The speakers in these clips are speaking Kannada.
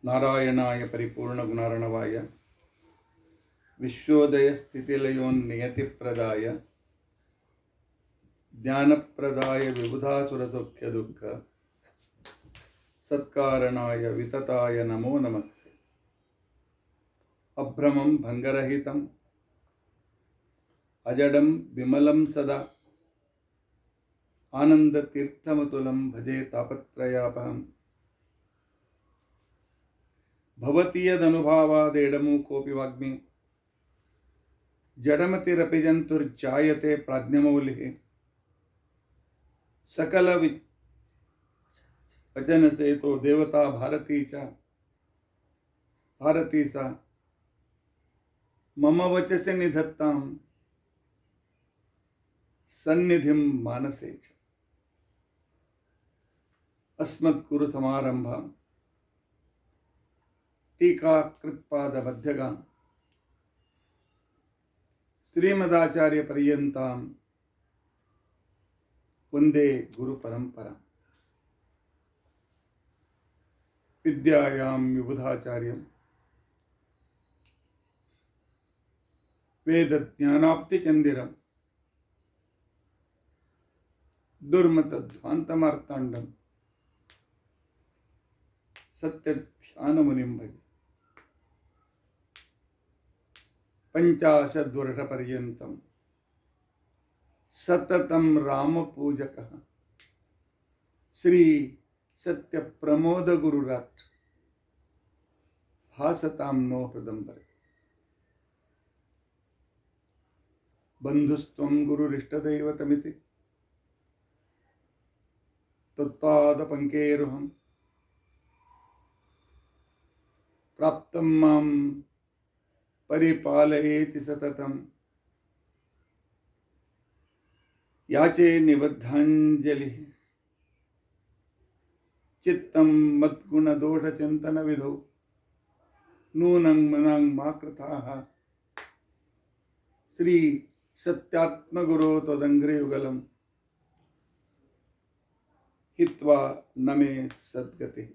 नारायणाय परिपूर्णगुणार्णवाय विश्वोदयस्थितिलयोन्नियतिप्रदाय ज्ञानप्रदाय विबुधासुरसौख्यदुःख सत्कारणाय वितताय नमो नमस्ते। अभ्रमं भंगरहितं अजडं विमलं सदा आनन्दतीर्थमतुलं भजे तापत्रयापहम्। भवति यदनुभावादेडमु कोऽपि वाग्मी जडमतिरपि जन्तुर्जायते प्राज्ञमौलिः। सकल वचनसेतो देवता भारती च भारती सा मम वचसे निधत्तां सन्निधिं मानसे च। अस्मद्गुरुसमारम्भां टीकाकृत्पादमध्यगां श्रीमदाचार्यपर्यन्तां वन्दे गुरुपरम्परां। विद्यायां विबुधाचार्यं वेदज्ञानाब्धिचन्दिरं दुर्मतध्वान्तमार्ताण्डं सत्यध्यानमुनिं भजे। 50 वर्षपर्यन्तं सततं रामपूजकः श्री सत्यप्रमोदगुरुराट् भासतां नो हृदम्बरे। बन्धुस्त्वं गुरुरिष्टदैवतमिति तत्पादपङ्केरुहं प्राप्तं मां परिपालयेति सततं। याचे निबद्धाञ्जलिः चित्तं मद्गुणदोषचिन्तनविधौ नूनं मनां मा कृताः। श्री सत्यात्मगुरो त्वदङ्घ्रियुगलं हित्वा न मे सद्गतिः।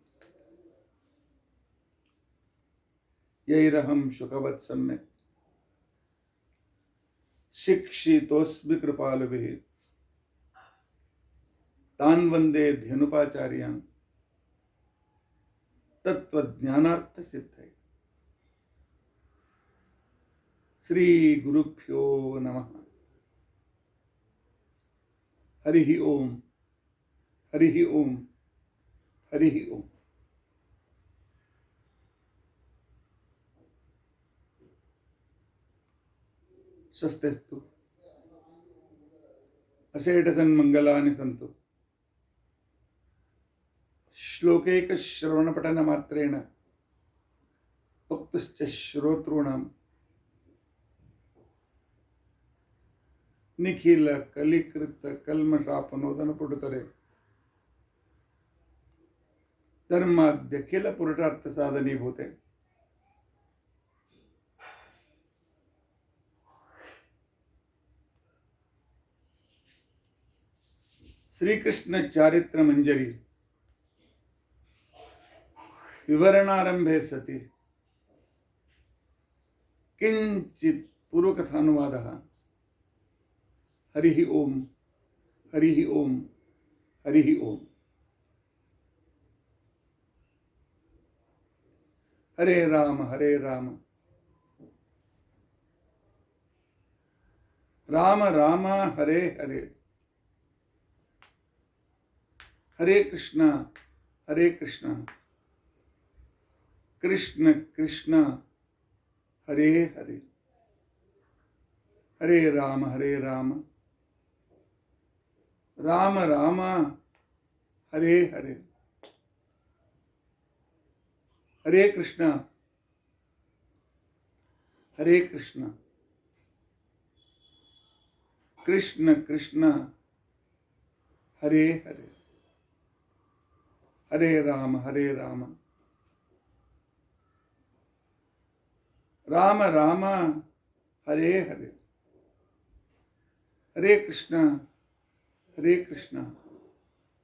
यैरहं शुकवत्सम्यक् शिक्षितोऽस्मि कृपालुभिः तान् वन्दे धेनुपाचार्यान् तत्त्वज्ञानार्थसिद्धये। श्री गुरुभ्यो नमः। हरिः ओम हरिः ओम हरिः ओम। स्वस्तिस्तु अशेषसन्मङ्गलानि सन्तु। श्लोकैकश्रवणपठनमात्रेण वक्तुश्च श्रोतॄणां निखिल कलिकृत कल्मषापनोदनपुटुतरे धर्माद्यखिल पुरुषार्थ साधनीभूते श्रीकृष्ण चारित्र मंजरी विवरणारंभे सति किंचित पूर्वकथानुवादः। हरिः ओम हरिः ओम हरिः ओम। हरे राम राम राम हरे हरे, हरे कृष्णा कृष्ण कृष्ण हरे हरे, हरे राम राम राम हरे हरे, हरे कृष्णा कृष्ण कृष्ण हरे हरे, हरे राम राम राम हरे हरे, हरे कृष्णा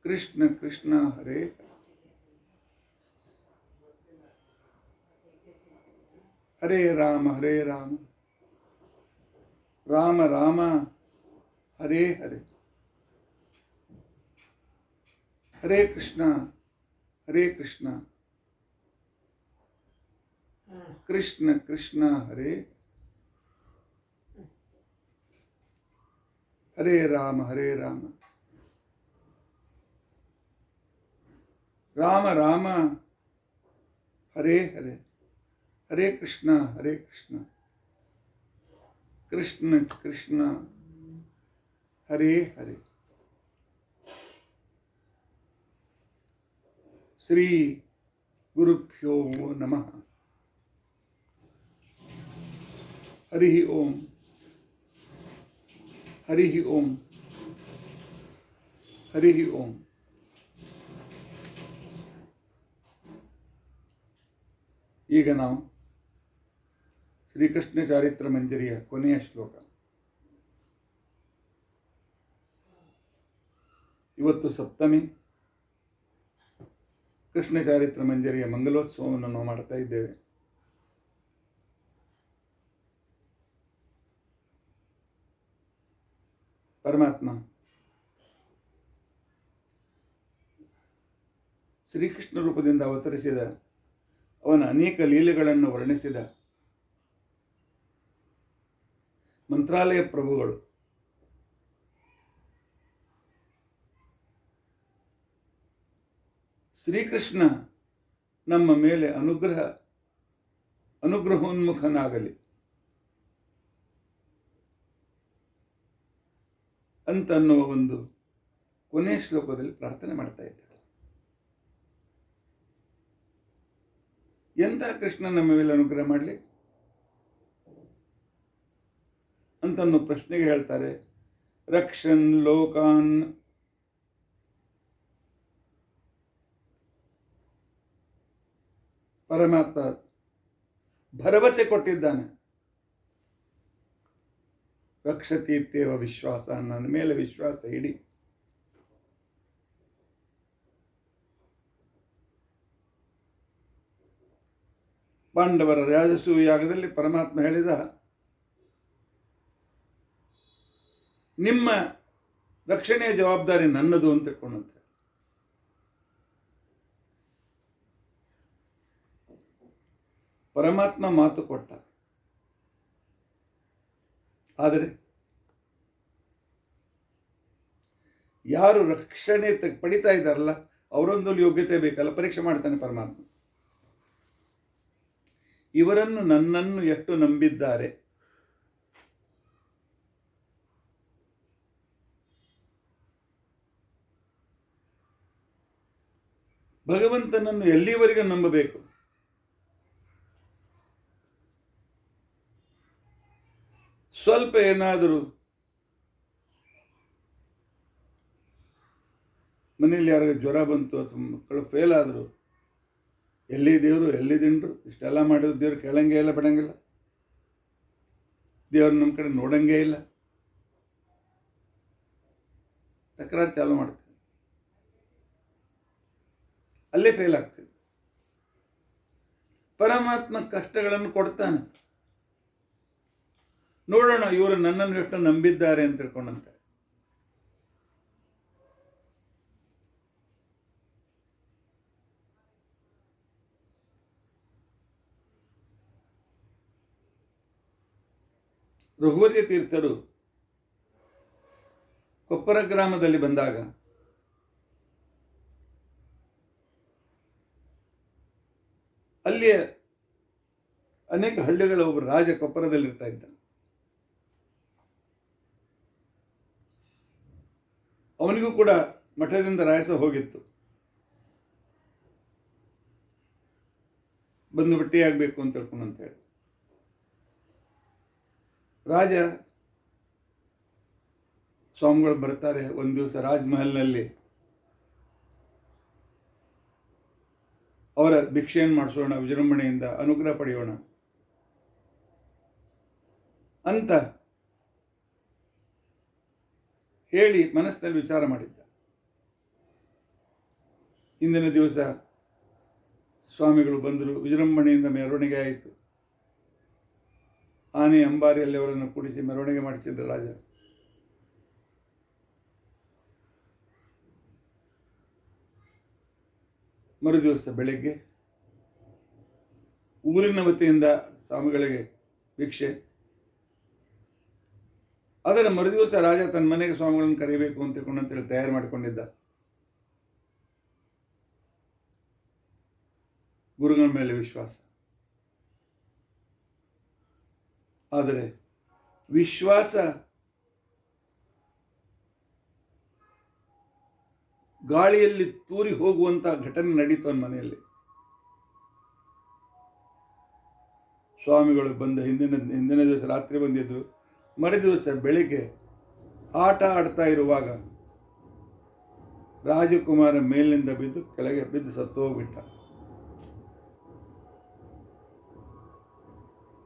कृष्ण कृष्ण हरे हरे। ಹರೇ ರಾಮ ಹರೇ ರಾಮ ರಾಮ ರಾಮ ಹರೇ ಹರೇ ಹರೇ ಕೃಷ್ಣ ಕೃಷ್ಣ ಕೃಷ್ಣ ಹರೇ ಹರೇ ರಾಮ ರಾಮ ರಾಮ ಹರೇ ಹರೇ ಹರೇ ಕೃಷ್ಣ ಕೃಷ್ಣ ಹರೇ ಹರೇ ಶ್ರೀ ಗುರುಭ್ಯೋ ನಮಃ. ಹರಿ ಓಂ ಹರಿ ಓಂ ಹರಿ ಓಂ. ಈಗ ನಾವು ಶ್ರೀಕೃಷ್ಣ ಚಾರಿತ್ರ ಮಂಜರಿಯ ಕೊನೆಯ ಶ್ಲೋಕ. ಇವತ್ತು ಸಪ್ತಮಿ. ಕೃಷ್ಣ ಚಾರಿತ್ರ ಮಂಜರಿಯ ಮಂಗಲೋತ್ಸವವನ್ನು ನಾವು ಮಾಡ್ತಾ ಇದ್ದೇವೆ. ಪರಮಾತ್ಮ ಶ್ರೀಕೃಷ್ಣ ರೂಪದಿಂದ ಅವತರಿಸಿದ, ಅವನ ಅನೇಕ ಲೀಲೆಗಳನ್ನು ವರ್ಣಿಸಿದ ಮಂತ್ರಾಲಯ ಪ್ರಭುಗಳು ಶ್ರೀಕೃಷ್ಣ ನಮ್ಮ ಮೇಲೆ ಅನುಗ್ರಹೋನ್ಮುಖನಾಗಲಿ ಅಂತ ಅನ್ನುವ ಒಂದು ಕೊನೆಯ ಶ್ಲೋಕದಲ್ಲಿ ಪ್ರಾರ್ಥನೆ ಮಾಡ್ತಾ ಇದ್ದಾರೆ. ಎಂಥ ಕೃಷ್ಣ ನಮ್ಮ ಮೇಲೆ ಅನುಗ್ರಹ ಮಾಡಲಿ ಅಂತನ್ನೋ ಪ್ರಶ್ನೆಗೆ ಹೇಳ್ತಾರೆ, ರಕ್ಷನ್ ಲೋಕಾನ್ ಪರಮಾತ್ಮ ಭರವಸೆ ಕೊಟ್ಟಿದ್ದಾನೆ. ರಕ್ಷತೀತ್ಯವ ವಿಶ್ವಾಸ, ನನ್ನ ಮೇಲೆ ವಿಶ್ವಾಸ ಇಡಿ. ಪಾಂಡವರ ರಾಜಸೂಯ ಯಾಗದಲ್ಲಿ ಪರಮಾತ್ಮ ಹೇಳಿದ, ನಿಮ್ಮ ರಕ್ಷಣೆಯ ಜವಾಬ್ದಾರಿ ನನ್ನದು ಅಂತ ತಿಳ್ಕೊಂಡಂತೆ. ಪರಮಾತ್ಮ ಮಾತು ಕೊಟ್ಟ, ಆದರೆ ಯಾರು ರಕ್ಷಣೆ ಪಡಿತಾ ಇದ್ದಾರಲ್ಲ ಅವರೊಂದು ಯೋಗ್ಯತೆ ಬೇಕಲ್ಲ, ಪರೀಕ್ಷೆ ಮಾಡ್ತಾನೆ ಪರಮಾತ್ಮ. ಇವರನ್ನು ನನ್ನನ್ನು ಎಷ್ಟು ನಂಬಿದ್ದಾರೆ, ಭಗವಂತನನ್ನು ಎಲ್ಲಿವರೆಗೆ ನಂಬಬೇಕು? ಸ್ವಲ್ಪ ಏನಾದರೂ ಮನೆಯಲ್ಲಿ ಯಾರಿಗೂ ಜ್ವರ ಬಂತು ಅಥವಾ ಮಕ್ಕಳು ಫೇಲ್ ಆದರು, ಎಲ್ಲಿ ದೇವರು ಎಲ್ಲಿ ದಿಂಡ್ರು, ಇಷ್ಟೆಲ್ಲ ಮಾಡಿದ್ರು ದೇವ್ರು ಕೇಳಂಗೆ ಇಲ್ಲ, ಬಿಡಂಗಿಲ್ಲ. ದೇವ್ರು ನಮ್ಮ ಕಡೆ ನೋಡಂಗೇ ಇಲ್ಲ, ತಕರಾರು ಚಾಲು ಮಾಡ್ತೀವಿ, ಅಲ್ಲೇ ಫೇಲ್ ಆಗ್ತೀವಿ. ಪರಮಾತ್ಮ ಕಷ್ಟಗಳನ್ನು ಕೊಡ್ತಾನೆ. ನೋಡೋಣ ಇವರು ನನ್ನನ್ನು ಎಷ್ಟು ನಂಬಿದ್ದಾರೆ ಅಂತ ತಿಳ್ಕೊಂಡಂತೆ. ರಘುವರ್ಯ ತೀರ್ಥರು ಕೊಪ್ಪರ ಗ್ರಾಮದಲ್ಲಿ ಬಂದಾಗ ಅಲ್ಲಿಯ ಅನೇಕ ಹಳ್ಳಿಗಳ ಒಬ್ಬರು ರಾಜ ಕೊಪ್ಪರದಲ್ಲಿರ್ತಾ ಇದ್ದ. ಅವನಿಗೂ ಕೂಡ ಮಠದಿಂದ ರಾಯಸ ಹೋಗಿತ್ತು, ಬಂದು ಭೇಟಿಯಾಗಬೇಕು ಅಂತ ತಿಳ್ಕೊಂಡಂತೇಳಿ. ರಾಜ ಸ್ವಾಮಿಗಳು ಬರ್ತಾರೆ. ಒಂದು ದಿವಸ ರಾಜ್ಮಹಲ್ನಲ್ಲಿ ಅವರ ಭಿಕ್ಷೆಯನ್ನು ಮಾಡಿಸೋಣ, ವಿಜೃಂಭಣೆಯಿಂದ ಅನುಗ್ರಹ ಪಡೆಯೋಣ ಅಂತ ಹೇಳಿ ಮನಸ್ಸಿನಲ್ಲಿ ವಿಚಾರ ಮಾಡಿದ್ದ. ಇಂದಿನ ದಿವಸ ಸ್ವಾಮಿಗಳು ಬಂದರು, ವಿಜೃಂಭಣೆಯಿಂದ ಮೆರವಣಿಗೆ ಆಯಿತು. ಆನೆ ಅಂಬಾರಿಯಲ್ಲಿ ಅವರನ್ನು ಕೂಡಿಸಿ ಮೆರವಣಿಗೆ ಮಾಡಿಸಿದ್ದ ರಾಜ. ಮರುದಿವಸ ಬೆಳಗ್ಗೆ ಊರಿನ ವತಿಯಿಂದ ಸ್ವಾಮಿಗಳಿಗೆ ಭಿಕ್ಷೆ. ಅದರ ಮರುದಿವಸ ರಾಜ ತನ್ನ ಮನೆಗೆ ಸ್ವಾಮಿಗಳನ್ನು ಕರೆಯಬೇಕು ಅಂತೇಳಿ ತಯಾರು ಮಾಡಿಕೊಂಡಿದ್ದ. ಗುರುಗಳ ಮೇಲೆ ವಿಶ್ವಾಸ. ಆದರೆ ವಿಶ್ವಾಸ ಗಾಳಿಯಲ್ಲಿ ತೂರಿ ಹೋಗುವಂಥ ಘಟನೆ ನಡೀತು ಅವನ ಮನೆಯಲ್ಲಿ. ಸ್ವಾಮಿಗಳು ಬಂದ ಹಿಂದಿನ ದಿವಸ ರಾತ್ರಿ ಬಂದಿದ್ದರು. ಮರುದಿವಸ ಬೆಳಿಗ್ಗೆ ಆಟ ಆಡ್ತಾ ಇರುವಾಗ ರಾಜಕುಮಾರ ಮೇಲಿನಿಂದ ಬಿದ್ದು ಕೆಳಗೆ ಬಿದ್ದು ಸತ್ತು ಹೋಗ್ಬಿಟ್ಟ.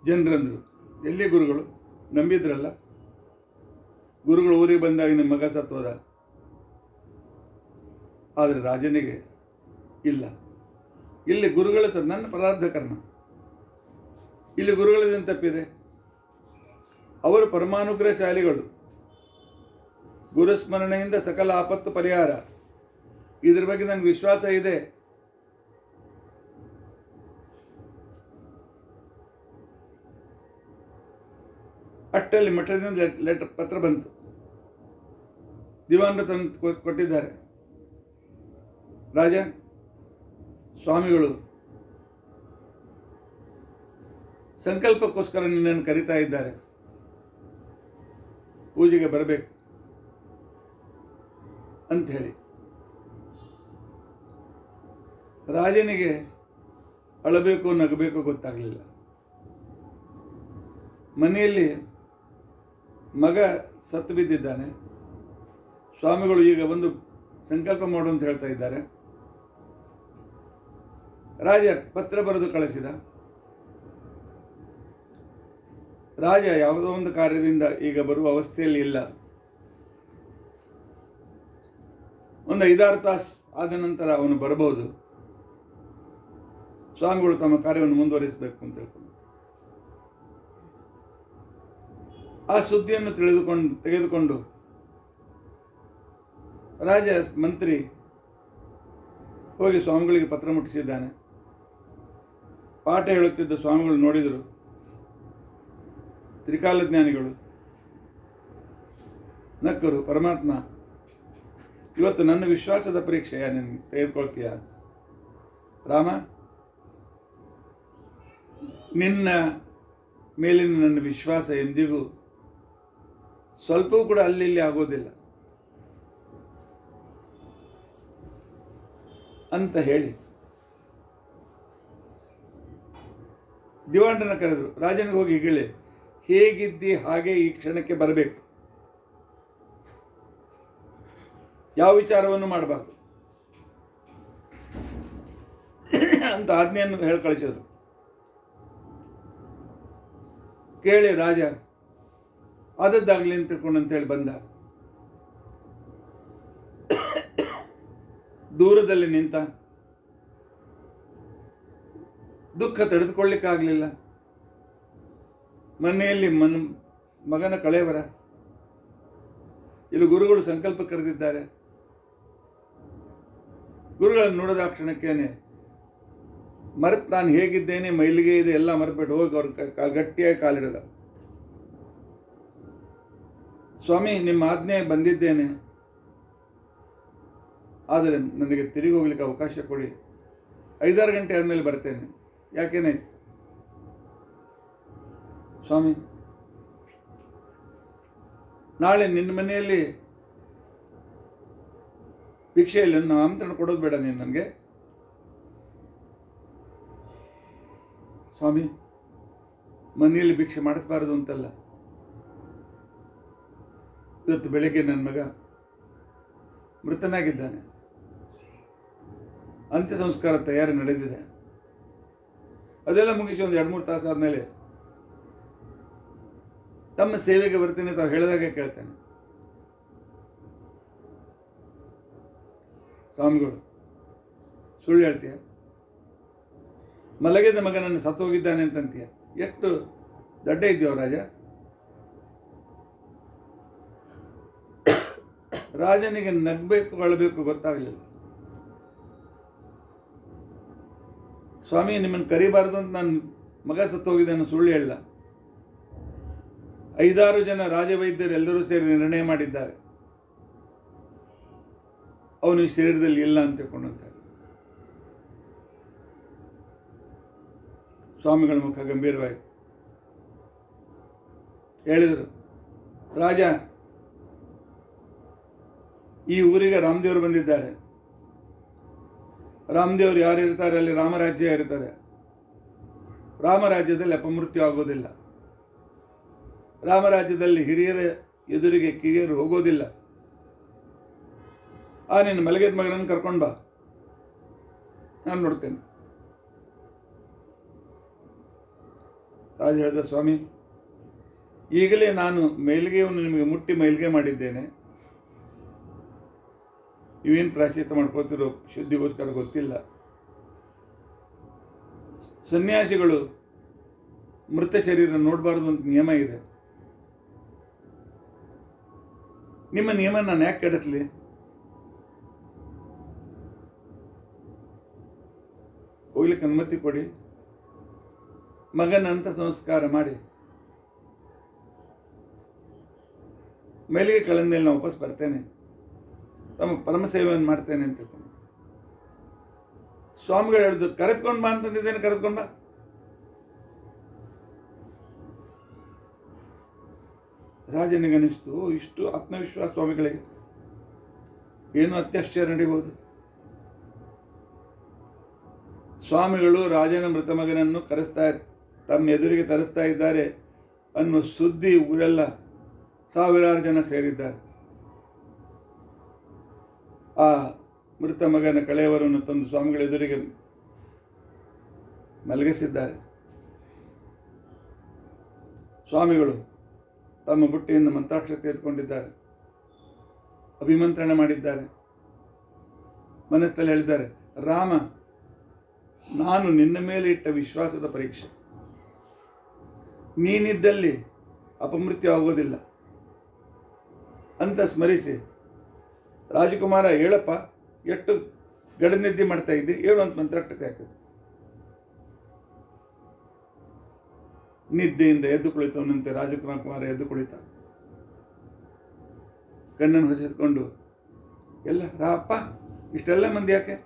ಜನರಂದರು, ಎಲ್ಲಿ ಗುರುಗಳು? ನಂಬಿದ್ರಲ್ಲ, ಗುರುಗಳು ಊರಿಗೆ ಬಂದಾಗ ನಿಮ್ಮ ಮಗ ಸತ್ತೋದ. ಆದರೆ ರಾಜನಿಗೆ ಇಲ್ಲ, ಇಲ್ಲಿ ಗುರುಗಳ ನನ್ನ ಪರಾರ್ಧ ಕರ್ಮ, ಇಲ್ಲಿ ಗುರುಗಳದೇನು ತಪ್ಪಿದೆ? ಅವರು ಪರಮಾನುಗ್ರಹಶಾಲಿಗಳು. ಗುರುಸ್ಮರಣೆಯಿಂದ ಸಕಲ ಆಪತ್ತು ಪರಿಹಾರ. ಇದ್ರ ಬಗ್ಗೆ ನನಗೆ ವಿಶ್ವಾಸ ಇದೆ. ಅಷ್ಟಲ್ಲಿ ಮಠದಿಂದ ಪತ್ರ ಬಂತು. ದಿವಾನರು ತಂದು ಕೊಟ್ಟಿದ್ದಾರೆ. ರಾಜ, ಸ್ವಾಮಿಗಳು ಸಂಕಲ್ಪಕ್ಕೋಸ್ಕರ ನಿನ್ನನ್ನು ಕರೀತಾ ಇದ್ದಾರೆ, ಪೂಜೆಗೆ ಬರಬೇಕು ಅಂಥೇಳಿ. ರಾಜನಿಗೆ ಅಳಬೇಕು ನಗಬೇಕು ಗೊತ್ತಾಗಲಿಲ್ಲ. ಮನೆಯಲ್ಲಿ ಮಗ ಸತ್ತು ಬಿದ್ದಿದ್ದಾನೆ. ಸ್ವಾಮಿಗಳು ಈಗ ಒಂದು ಸಂಕಲ್ಪ ಮಾಡು ಅಂತ ಹೇಳ್ತಾ ಇದ್ದಾರೆ. ರಾಜ ಪತ್ರ ಬರೆದು ಕಳಿಸಿದ. ರಾಜ ಯಾವುದೋ ಒಂದು ಕಾರ್ಯದಿಂದ ಈಗ ಬರುವ ಅವಸ್ಥೆಯಲ್ಲಿ ಇಲ್ಲ. ಒಂದು 5-6 ತಾಸು ಆದ ನಂತರ ಅವನು ಬರಬಹುದು. ಸ್ವಾಮಿಗಳು ತಮ್ಮ ಕಾರ್ಯವನ್ನು ಮುಂದುವರಿಸಬೇಕು ಅಂತ ಹೇಳ್ಕೊಂಡು ಆ ಸುದ್ದಿಯನ್ನು ತೆಗೆದುಕೊಂಡು ರಾಜ ಮಂತ್ರಿ ಹೋಗಿ ಸ್ವಾಮಿಗಳಿಗೆ ಪತ್ರ ಮುಟ್ಟಿಸಿದ್ದಾನೆ. ಪಾಠ ಹೇಳುತ್ತಿದ್ದ ಸ್ವಾಮಿಗಳು ನೋಡಿದರು. ತ್ರಿಕಾಲಜ್ಞಾನಿಗಳು ನಕ್ಕರು. ಪರಮಾತ್ಮ, ಇವತ್ತು ನನ್ನ ವಿಶ್ವಾಸದ ಪರೀಕ್ಷೆಯ ನೀನು ತೆಗೆದುಕೊಳ್ತೀಯ? ರಾಮ, ನಿನ್ನ ಮೇಲಿನ ನನ್ನ ವಿಶ್ವಾಸ ಎಂದಿಗೂ ಸ್ವಲ್ಪವೂ ಕೂಡ ಅಲ್ಲಿ ಆಗೋದಿಲ್ಲ ಅಂತ ಹೇಳಿ ದಿವಾಣರನ್ನ ಕರೆದರು. ರಾಜನಿಗೆ ಹೋಗಿ ಹೇಳಿ, ಹೇಗಿದ್ದಿ ಹಾಗೆ ಈ ಕ್ಷಣಕ್ಕೆ ಬರಬೇಕು, ಯಾವ ವಿಚಾರವನ್ನು ಮಾಡಬಾರ್ದು ಅಂತ ಆಜ್ಞೆಯನ್ನು ಹೇಳಿ ಕಳಿಸಿದರು. ಕೇಳಿ ರಾಜ ಆದದ್ದಾಗಲಿ ಅಂತ ತಿಳ್ಕೊಂಡು ಅಂತೇಳಿ ಬಂದ. ದೂರದಲ್ಲಿ ನಿಂತ. ದುಃಖ ತಡೆದುಕೊಳ್ಳಿಕ್ಕಾಗಲಿಲ್ಲ. ಮನೆಯಲ್ಲಿ ಮಗನ ಕಳೆಯವರ, ಇಲ್ಲಿ ಗುರುಗಳು ಸಂಕಲ್ಪ ಕರೆದಿದ್ದಾರೆ. ಗುರುಗಳನ್ನು ನೋಡಿದ ಕ್ಷಣಕ್ಕೇನೆ ಮರೆತು ನಾನು ಹೇಗಿದ್ದೇನೆ, ಮೈಲಿಗೆ ಇದೆ ಎಲ್ಲ ಮರೆತುಬಿಟ್ಟು ಹೋಗಿ ಅವ್ರ ಗಟ್ಟಿಯಾಗಿ ಕಾಲಿಡದ. ಸ್ವಾಮಿ, ನಿಮ್ಮ ಆಜ್ಞೆ ಬಂದಿದ್ದೇನೆ, ಆದರೆ ನನಗೆ ತಿರುಗಿ ಹೋಗ್ಲಿಕ್ಕೆ ಅವಕಾಶ ಕೊಡಿ. 5-6 ಗಂಟೆ ಆದಮೇಲೆ ಬರ್ತೇನೆ. ಯಾಕೇನಾಯ್ತು? ಸ್ವಾಮಿ, ನಾಳೆ ನಿನ್ನ ಮನೆಯಲ್ಲಿ ಭಿಕ್ಷೆಯಲ್ಲಿ ನಾನು ಆಮಂತ್ರಣ ಕೊಡೋದು ಬೇಡ ನೀನು ನನಗೆ. ಸ್ವಾಮಿ, ಮನೆಯಲ್ಲಿ ಭಿಕ್ಷೆ ಮಾಡಿಸಬಾರದು ಅಂತಲ್ಲ. ಇವತ್ತು ಬೆಳಗ್ಗೆ ನನ್ನ ಮಗ ಮೃತನಾಗಿದ್ದಾನೆ. ಅಂತ್ಯ ಸಂಸ್ಕಾರ ತಯಾರಿ ನಡೆದಿದೆ. ಅದೆಲ್ಲ ಮುಗಿಸಿ ಒಂದು 2-3 ತಾಸು ಆದಮೇಲೆ ತಮ್ಮ ಸೇವೆಗೆ ಬರ್ತೀನಿ ತಾವು ಹೇಳಿದಾಗೆ ಕೇಳ್ತೇನೆ. ಸ್ವಾಮಿಗಳು, ಸುಳ್ಳು ಹೇಳ್ತೀಯ? ಮಲಗಿದ ಮಗನನ್ನು ಸತ್ತು ಹೋಗಿದ್ದಾನೆ ಅಂತಂತೀಯ? ಎಷ್ಟು ದಡ್ಡ ಇದ್ದೀವ ರಾಜ? ರಾಜನಿಗೆ ನಗಬೇಕು ಅಳಬೇಕು ಗೊತ್ತಾಗಲಿಲ್ಲ. ಸ್ವಾಮಿ, ನಿಮ್ಮನ್ನು ಕರಿಬಾರ್ದು ಅಂತ ನನ್ನ ಮಗ ಸತ್ತೋಗಿದೆ ಅನ್ನೋ ಸುಳ್ಳು ಹೇಳ. 5-6 ಜನ ರಾಜವೈದ್ಯರು ಎಲ್ಲರೂ ಸೇರಿ ನಿರ್ಣಯ ಮಾಡಿದ್ದಾರೆ ಅವನು ಈ ಶರೀರದಲ್ಲಿ ಇಲ್ಲ ಅಂತ ತಿಳ್ಕೊಂಡಂತೆ. ಸ್ವಾಮಿಗಳ ಮುಖ ಗಂಭೀರವಾಯಿತು. ಹೇಳಿದರು, ರಾಜ, ಈ ಊರಿಗೆ ರಾಮದೇವರು ಬಂದಿದ್ದಾರೆ. ರಾಮದೇವರು ಯಾರು ಇರ್ತಾರೆ ಅಲ್ಲಿ ರಾಮರಾಜ್ಯ ಇರ್ತಾರೆ. ರಾಮರಾಜ್ಯದಲ್ಲಿ ಅಪಮೃತ್ಯು ಆಗೋದಿಲ್ಲ. ರಾಮರಾಜ್ಯದಲ್ಲಿ ಹಿರಿಯರ ಎದುರಿಗೆ ಕಿರಿಯರು ಹೋಗೋದಿಲ್ಲ. ನಿನ್ನ ಮಲಗಿದ ಮಗನನ್ನು ಕರ್ಕೊಂಡು ಬಾ, ನಾನು ನೋಡ್ತೇನೆ. ರಾಜ ಹೇಳಿದ, ಸ್ವಾಮಿ, ಈಗಲೇ ನಾನು ಮೇಲ್ಗೆಯನ್ನು ನಿಮಗೆ ಮುಟ್ಟಿ ಮೇಲ್ಗೆ ಮಾಡಿದ್ದೇನೆ. ನೀವೇನು ಪ್ರಾಯಶ್ಚಿತ್ತ ಮಾಡ್ಕೋತಿರೋ ಶುದ್ಧಿಗೋಸ್ಕರ ಗೊತ್ತಿಲ್ಲ. ಸನ್ಯಾಸಿಗಳು ಮೃತ ಶರೀರ ನೋಡಬಾರ್ದು ಅಂತ ನಿಯಮ ಇದೆ. ನಿಮ್ಮ ನಿಯಮ ನಾನು ಯಾಕೆ ಕೆಡಿಸ್ಲಿ? ಹೋಗ್ಲಿಕ್ಕೆ ಅನುಮತಿ ಕೊಡಿ. ಮಗನ ಅಂತ ಸಂಸ್ಕಾರ ಮಾಡಿ ಮೇಲಿಗೆ ಕಳೆದ ಮೇಲೆ ನಾನು ವಾಪಸ್ ಬರ್ತೇನೆ, ತಮ್ಮ ಪರಮ ಸೇವೆಯನ್ನು ಮಾಡ್ತೇನೆ ಅಂತ ತಿಳ್ಕೊಂಡು ಸ್ವಾಮಿಗಳು ಹೇಳಿದ್ರು, ಕರೆದುಕೊಂಡು ಬಾ ಅಂತಂದಿದ್ದೇನೆ, ಕರೆದುಕೊಂಡು ಬಾ. ರಾಜನಿಗನಿಸ್ತು, ಇಷ್ಟು ಆತ್ಮವಿಶ್ವಾಸ ಸ್ವಾಮಿಗಳಿಗೆ, ಏನು ಅತ್ಯಾಶ್ಚರ್ಯ ನಡೀಬಹುದು. ಸ್ವಾಮಿಗಳು ರಾಜನ ಮೃತ ಮಗನನ್ನು ತಮ್ಮ ಎದುರಿಗೆ ತರಿಸ್ತಾ ಇದ್ದಾರೆ ಅನ್ನೋ ಸುದ್ದಿ ಊರೆಲ್ಲ ಸಾವಿರಾರು ಜನ ಸೇರಿದ್ದಾರೆ. ಆ ಮೃತ ಮಗನ ಕಳೆಯವರನ್ನು ತಂದು ಸ್ವಾಮಿಗಳ ಎದುರಿಗೆ ಮಲಗಿಸಿದ್ದಾರೆ. ಸ್ವಾಮಿಗಳು ತಮ್ಮ ಬುಟ್ಟಿಯಿಂದ ಮಂತ್ರಾಕ್ಷತೆ ತೆಗೆದುಕೊಂಡಿದ್ದಾರೆ, ಅಭಿಮಂತ್ರಣ ಮಾಡಿದ್ದಾರೆ. ಮನಸ್ಸಲ್ಲಿ ಹೇಳಿದ್ದಾರೆ, ರಾಮ, ನಾನು ನಿನ್ನ ಮೇಲೆ ಇಟ್ಟ ವಿಶ್ವಾಸದ ಪರೀಕ್ಷೆ. ನೀನಿದ್ದಲ್ಲಿ ಅಪಮೃತ್ಯು ಆಗೋದಿಲ್ಲ ಅಂತ ಸ್ಮರಿಸಿ, ರಾಜಕುಮಾರ ಹೇಳಪ್ಪ, ಎಷ್ಟು ಗಡನಿದ್ದೆ ಮಾಡ್ತಾ ಇದ್ದಿ, ಹೇಳು ಅಂತ ಮಂತ್ರಾಕ್ಷತೆ ಹಾಕಿದ್ರು. ನಿದ್ದೆಯಿಂದ ಎದ್ದು ಕುಳಿತವನಂತೆ ರಾಜಕುಮಾರ ಎದ್ದು ಕುಳಿತ. ಕಣ್ಣನ್ನು ಹೊಸೆದುಕೊಂಡು, ಎಲ್ಲ ರಾಪ್ಪ, ಇಷ್ಟೆಲ್ಲ ಮಂದಿ ಯಾಕೆ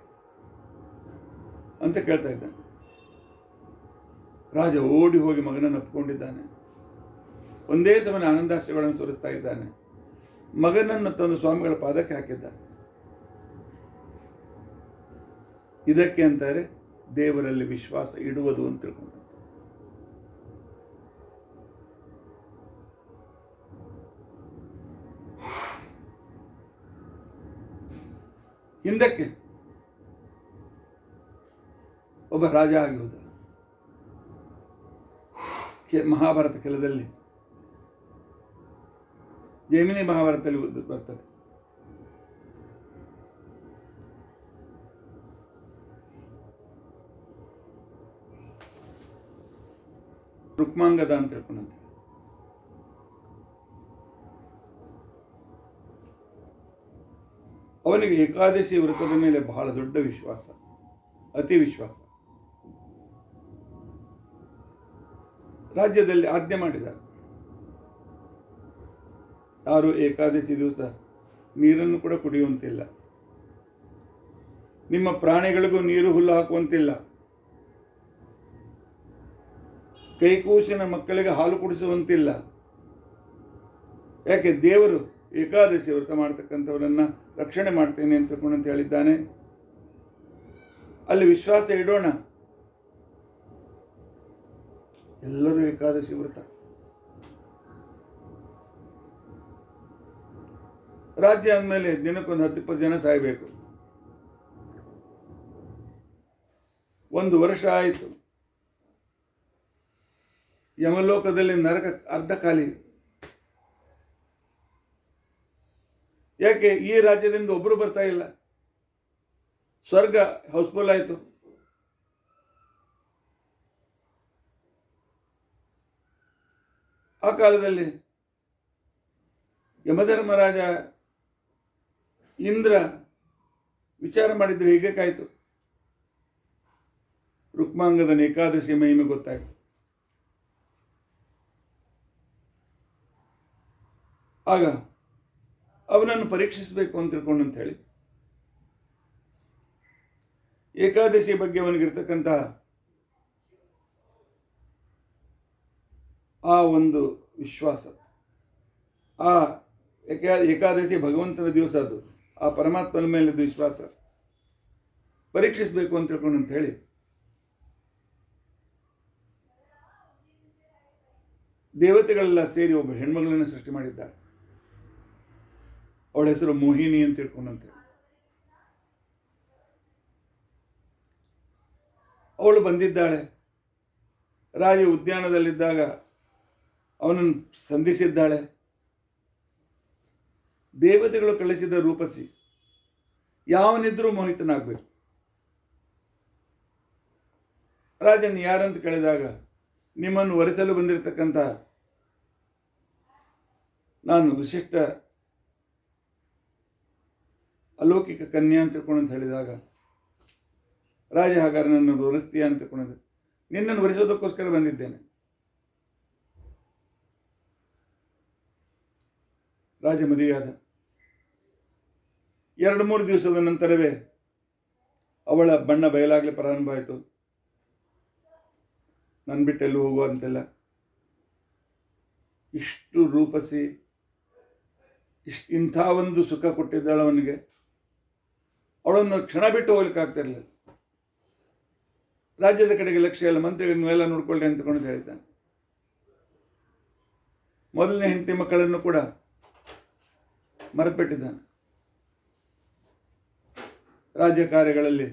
ಅಂತ ಕೇಳ್ತಾ ಇದ್ದಾನೆ. ರಾಜ ಓಡಿ ಹೋಗಿ ಮಗನನ್ನು ಅಪ್ಪಿಕೊಂಡಿದ್ದಾನೆ. ಒಂದೇ ಸಮನೆ ಆನಂದಾಶ್ರಗಳನ್ನು ಸುರಿಸ್ತಾ ಇದ್ದಾನೆ. ಮಗನನ್ನು ತಂದು ಸ್ವಾಮಿಗಳ ಪಾದಕ್ಕೆ ಹಾಕಿದ್ದಾನೆ. ಇದಕ್ಕೆ ಅಂತಾರೆ ದೇವರಲ್ಲಿ ವಿಶ್ವಾಸ ಇಡುವುದು ಅಂತ ತಿಳ್ಕೊಂಡು. ಹಿಂದಕ್ಕೆ ಒಬ್ಬ ರಾಜ ಆಗಿ ಹೋದ. ಮಹಾಭಾರತ ಕೆಲದಲ್ಲಿ, ಜೈಮಿನಿ ಮಹಾಭಾರತದಲ್ಲಿ ಬರ್ತದೆ. ರುಕ್ಮಾಂಗದ ಅಂತ ಹೇಳ್ಕೊಂಡಂತೆ. ಅವನಿಗೆ ಏಕಾದಶಿ ವ್ರತದ ಮೇಲೆ ಬಹಳ ದೊಡ್ಡ ವಿಶ್ವಾಸ, ಅತಿ ವಿಶ್ವಾಸ. ರಾಜ್ಯದಲ್ಲಿ ಆಜ್ಞೆ ಮಾಡಿದ, ಯಾರು ಏಕಾದಶಿ ದಿವಸ ನೀರನ್ನು ಕೂಡ ಕುಡಿಯುವಂತಿಲ್ಲ, ನಿಮ್ಮ ಪ್ರಾಣಿಗಳಿಗೂ ನೀರು ಹುಲ್ಲು ಹಾಕುವಂತಿಲ್ಲ, ಕೈಕೂಸಿನ ಮಕ್ಕಳಿಗೆ ಹಾಲು ಕುಡಿಸುವಂತಿಲ್ಲ. ಯಾಕೆ? ದೇವರು ಏಕಾದಶಿ ವ್ರತ ಮಾಡ್ತಕ್ಕಂಥವರನ್ನು ರಕ್ಷಣೆ ಮಾಡ್ತೇನೆ ಅಂತ ಹೇಳಿದ್ದಾನೆ. ಅಲ್ಲಿ ವಿಶ್ವಾಸ ಇಡೋಣ. ಎಲ್ಲರೂ ಏಕಾದಶಿ ವ್ರತ. ರಾಜ್ಯ ಅಂದಮೇಲೆ ದಿನಕ್ಕೊಂದು 10-20 ಜನ ಸಾಯಬೇಕು. 1 ವರ್ಷ ಆಯಿತು. ಯಮಲೋಕದಲ್ಲಿ ನರಕ ಅರ್ಧ ಖಾಲಿ. ಯಾಕೆ? ಈ ರಾಜ್ಯದಿಂದ ಒಬ್ಬರು ಬರ್ತಾ ಇಲ್ಲ. ಸ್ವರ್ಗ ಹೌಸ್ಫುಲ್ ಆಯಿತು. ಆ ಕಾಲದಲ್ಲಿ ಯಮಧರ್ಮರಾಜ ಇಂದ್ರ ವಿಚಾರ ಮಾಡಿದರೆ ಹೀಗೆ ಕಾಯ್ತು. ರುಕ್ಮಾಂಗದನ ಏಕಾದಶಿ ಮಹಿಮೆ ಗೊತ್ತಾಯಿತು. ಆಗ ಅವನನ್ನು ಪರೀಕ್ಷಿಸಬೇಕು ಅಂತ ತಿಳ್ಕೊಂಡು ಅಂತ ಹೇಳಿ ಏಕಾದಶಿ ಬಗ್ಗೆ ಅವನಿಗಿರ್ತಕ್ಕಂಥ ಆ ಒಂದು ವಿಶ್ವಾಸ, ಆ ಏಕಾದಶಿ ಭಗವಂತನ ದಿವಸ, ಅದು ಆ ಪರಮಾತ್ಮನ ಮೇಲಿದ್ದು ವಿಶ್ವಾಸ ಪರೀಕ್ಷಿಸಬೇಕು ಅಂತ ತಿಳ್ಕೊಂಡು ಅಂತ ಹೇಳಿ ದೇವತೆಗಳೆಲ್ಲ ಸೇರಿ ಒಬ್ಬ ಹೆಣ್ಮಗಳನ್ನು ಸೃಷ್ಟಿ ಮಾಡಿದ್ದಾಳೆ. ಅವಳ ಹೆಸರು ಮೋಹಿನಿ ಅಂತ ತಿಳ್ಕೊಂಡಂತೆ. ಅವಳು ಬಂದಿದ್ದಾಳೆ. ರಾಜ ಉದ್ಯಾನದಲ್ಲಿದ್ದಾಗ ಅವನನ್ನು ಸಂಧಿಸಿದ್ದಾಳೆ. ದೇವತೆಗಳು ಕಳಿಸಿದ ರೂಪಸಿ, ಯಾವನಿದ್ರೂ ಮೋಹಿತನಾಗಬೇಕು. ರಾಜನ್ ಯಾರಂತ ಕೇಳಿದಾಗ, ನಿಮ್ಮನ್ನು ವರಿಸಲು ಬಂದಿರತಕ್ಕಂಥ ನಾನು ವಿಶಿಷ್ಟ ಅಲೌಕಿಕ ಕನ್ಯಾ ಅಂತ ತಿಳ್ಕೊಂಡು ಅಂತ ಹೇಳಿದಾಗ, ರಾಜ ಹಾಗಾದ್ರೆ ನನ್ನ ವರಿಸ್ತೀಯ ಅಂತ ತಿಳ್ಕೊಂಡಿದ್ದೆ. ನಿನ್ನನ್ನು ವರಿಸೋದಕ್ಕೋಸ್ಕರ ಬಂದಿದ್ದೇನೆ. ರಾಜ ಮದುವೆಯಾದ 2-3 ದಿವಸದ ನಂತರವೇ ಅವಳ ಬಣ್ಣ ಬಯಲಾಗಲಿ ಪ್ರಾರಂಭ ಆಯಿತು. ನನ್ನ ಬಿಟ್ಟೆಲ್ಲೂ ಹೋಗುವ ಅಂತೆಲ್ಲ. ಇಷ್ಟು ರೂಪಸಿ, ಇಂಥ ಒಂದು ಸುಖ ಕೊಟ್ಟಿದ್ದಾಳೆ ಅವನಿಗೆ. ಅವಳನ್ನು ಕ್ಷಣ ಬಿಟ್ಟು ಹೋಗ್ಲಿಕ್ಕೆ ಆಗ್ತಿರಲಿಲ್ಲ. ರಾಜ್ಯದ ಕಡೆಗೆ ಲಕ್ಷ್ಯ ಎಲ್ಲ, ಮಂತ್ರಿಗಳನ್ನು ಎಲ್ಲ ನೋಡ್ಕೊಳ್ಳಿ ಅಂತಕೊಂಡು ಹೇಳಿದ್ದಾನೆ. ಮೊದಲನೇ ಹೆಂಡತಿ ಮಕ್ಕಳನ್ನು ಕೂಡ ಮರೆತುಬಿಟ್ಟಿದ್ದಾನೆ. ರಾಜ್ಯ ಕಾರ್ಯಗಳಲ್ಲಿ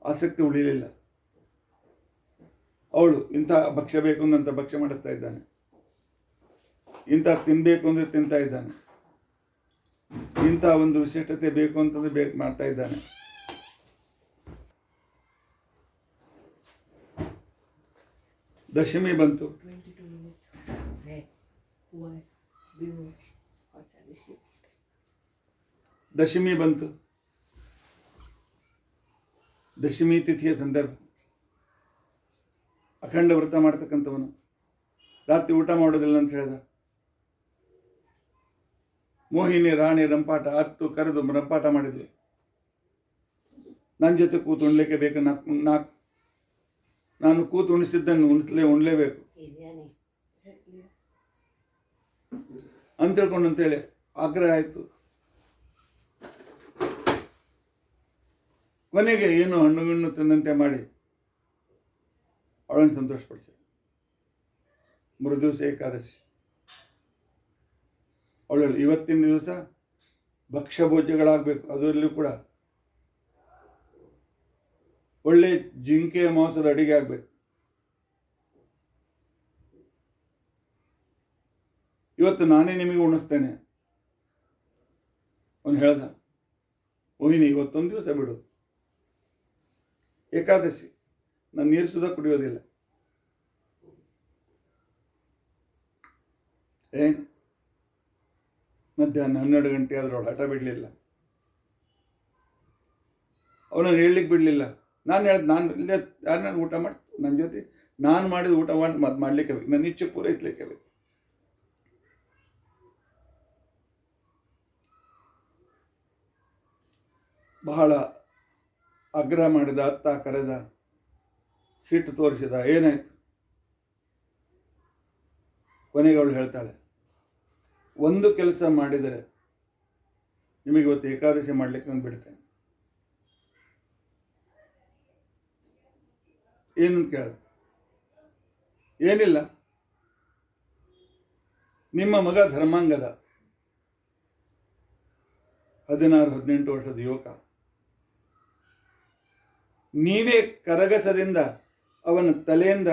ಆಸಕ್ತಿ ಉಳಿಯಲಿಲ್ಲ. ಅವಳು ಇಂಥ ಭಕ್ಷ್ಯ ಬೇಕು ಅಂದಂತ ಭಕ್ಷ್ಯ ಮಾಡುತ್ತಾ ಇದ್ದಾನೆ, ಇಂಥ ತಿನ್ನಬೇಕು ಅಂದರೆ ತಿಂತಾ ಇದ್ದಾನೆ, ಇಂಥ ಒಂದು ವಿಶಿಷ್ಟತೆ ಬೇಕು ಅಂತಂದ್ರೆ ಬೇಕು ಮಾಡ್ತಾ ಇದ್ದಾನೆ. ದಶಮಿ ಬಂತು. ದಶಮಿ ಬಂತು. ದಶಮಿ ತಿಥಿಯ ಸಂದರ್ಭ. ಅಖಂಡ ವ್ರತ ಮಾಡ್ತಕ್ಕಂಥವನು ರಾತ್ರಿ ಊಟ ಮಾಡೋದಿಲ್ಲ ಅಂತ ಹೇಳಿದ. ಮೋಹಿನಿ ರಾಣಿ ರಂಪಾಟ ಹತ್ತು ಕರೆದು ರಂಪಾಟ ಮಾಡಿದ್ಲು. ನನ್ನ ಜೊತೆ ಕೂತು ಉಣ್ಲಿಕ್ಕೆ ಬೇಕು, ನಾನು ಕೂತು ಉಣಿಸಿದ್ದನ್ನು ಉಣ್ಲೇಬೇಕು ಅಂತ ತಿಳ್ಕೊಂಡು ಅಂತೇಳಿ ಆಗ್ರಹ ಆಯಿತು. ಕೊನೆಗೆ ಏನು ಹಣ್ಣು ಗಿಣ್ಣು ತಿಂದಂತೆ ಮಾಡಿ ಅವಳನ್ನು ಸಂತೋಷಪಡಿಸಿ. ಮರುದಿವಸ ಏಕಾದಶಿ. ಅವಳು ಇವತ್ತಿನ ದಿವಸ ಭಕ್ಷ್ಯ ಭೋಜ್ಯಗಳಾಗಬೇಕು. ಅದರಲ್ಲೂ ಕೂಡ ಒಳ್ಳೆ ಜಿಂಕೆಯ ಮಾಂಸದ ಅಡಿಗೆ ಆಗಬೇಕು. ಇವತ್ತು ನಾನೇ ನಿಮಗೆ ಉಣಿಸ್ತೇನೆ ಅವನು ಹೇಳ್ದ. ಮೋಹಿನಿ, ಇವತ್ತೊಂದು ದಿವಸ ಬಿಡು, ಏಕಾದಶಿ, ನಾನು ನೀರು ಸುಧಾ ಕುಡಿಯೋದಿಲ್ಲ. ಏನು ಮಧ್ಯಾಹ್ನ 12 ಗಂಟೆ ಆದರೂ ಅವಳು ಹಠ ಬಿಡಲಿಲ್ಲ. ಅವನನ್ನು ಹೇಳಲಿಕ್ಕೆ ಬಿಡಲಿಲ್ಲ. ನಾನು ಹೇಳ್ದು, ನಾನು ಇಲ್ಲೇ ಯಾರನ್ನ ಊಟ ಮಾಡಿ ನನ್ನ ಜೊತೆ ನಾನು ಮಾಡಿದ ಊಟ ಮಾಡಿ ಮಾಡಲಿಕ್ಕೆ ಬೇಕು, ನನ್ನ ಇಚ್ಛೆ ಪೂರೈಸಲಿಕ್ಕೆ ಬೇಕು. ಬಹಳ ಆಗ್ರಹ ಮಾಡಿದ, ಅತ್ತ ಕರೆದ, ಸಿಟ್ಟು ತೋರಿಸಿದ. ಏನಾಯಿತು? ಕೊನೆಗೆ ಅವಳು ಹೇಳ್ತಾಳೆ, ಒಂದು ಕೆಲಸ ಮಾಡಿದರೆ ನಿಮಗೆ ಇವತ್ತು ಏಕಾದಶಿ ಮಾಡಲಿಕ್ಕೆ ನಾನು ಬಿಡ್ತೇನೆ. ಏನಂತ ಕೇಳಿದ. ಏನಿಲ್ಲ, ನಿಮ್ಮ ಮಗ ಧರ್ಮಾಂಗದ 16-18 ವರ್ಷದ ಯುವಕ, ನೀವೇ ಕರಗಸದಿಂದ ಅವನ ತಲೆಯಿಂದ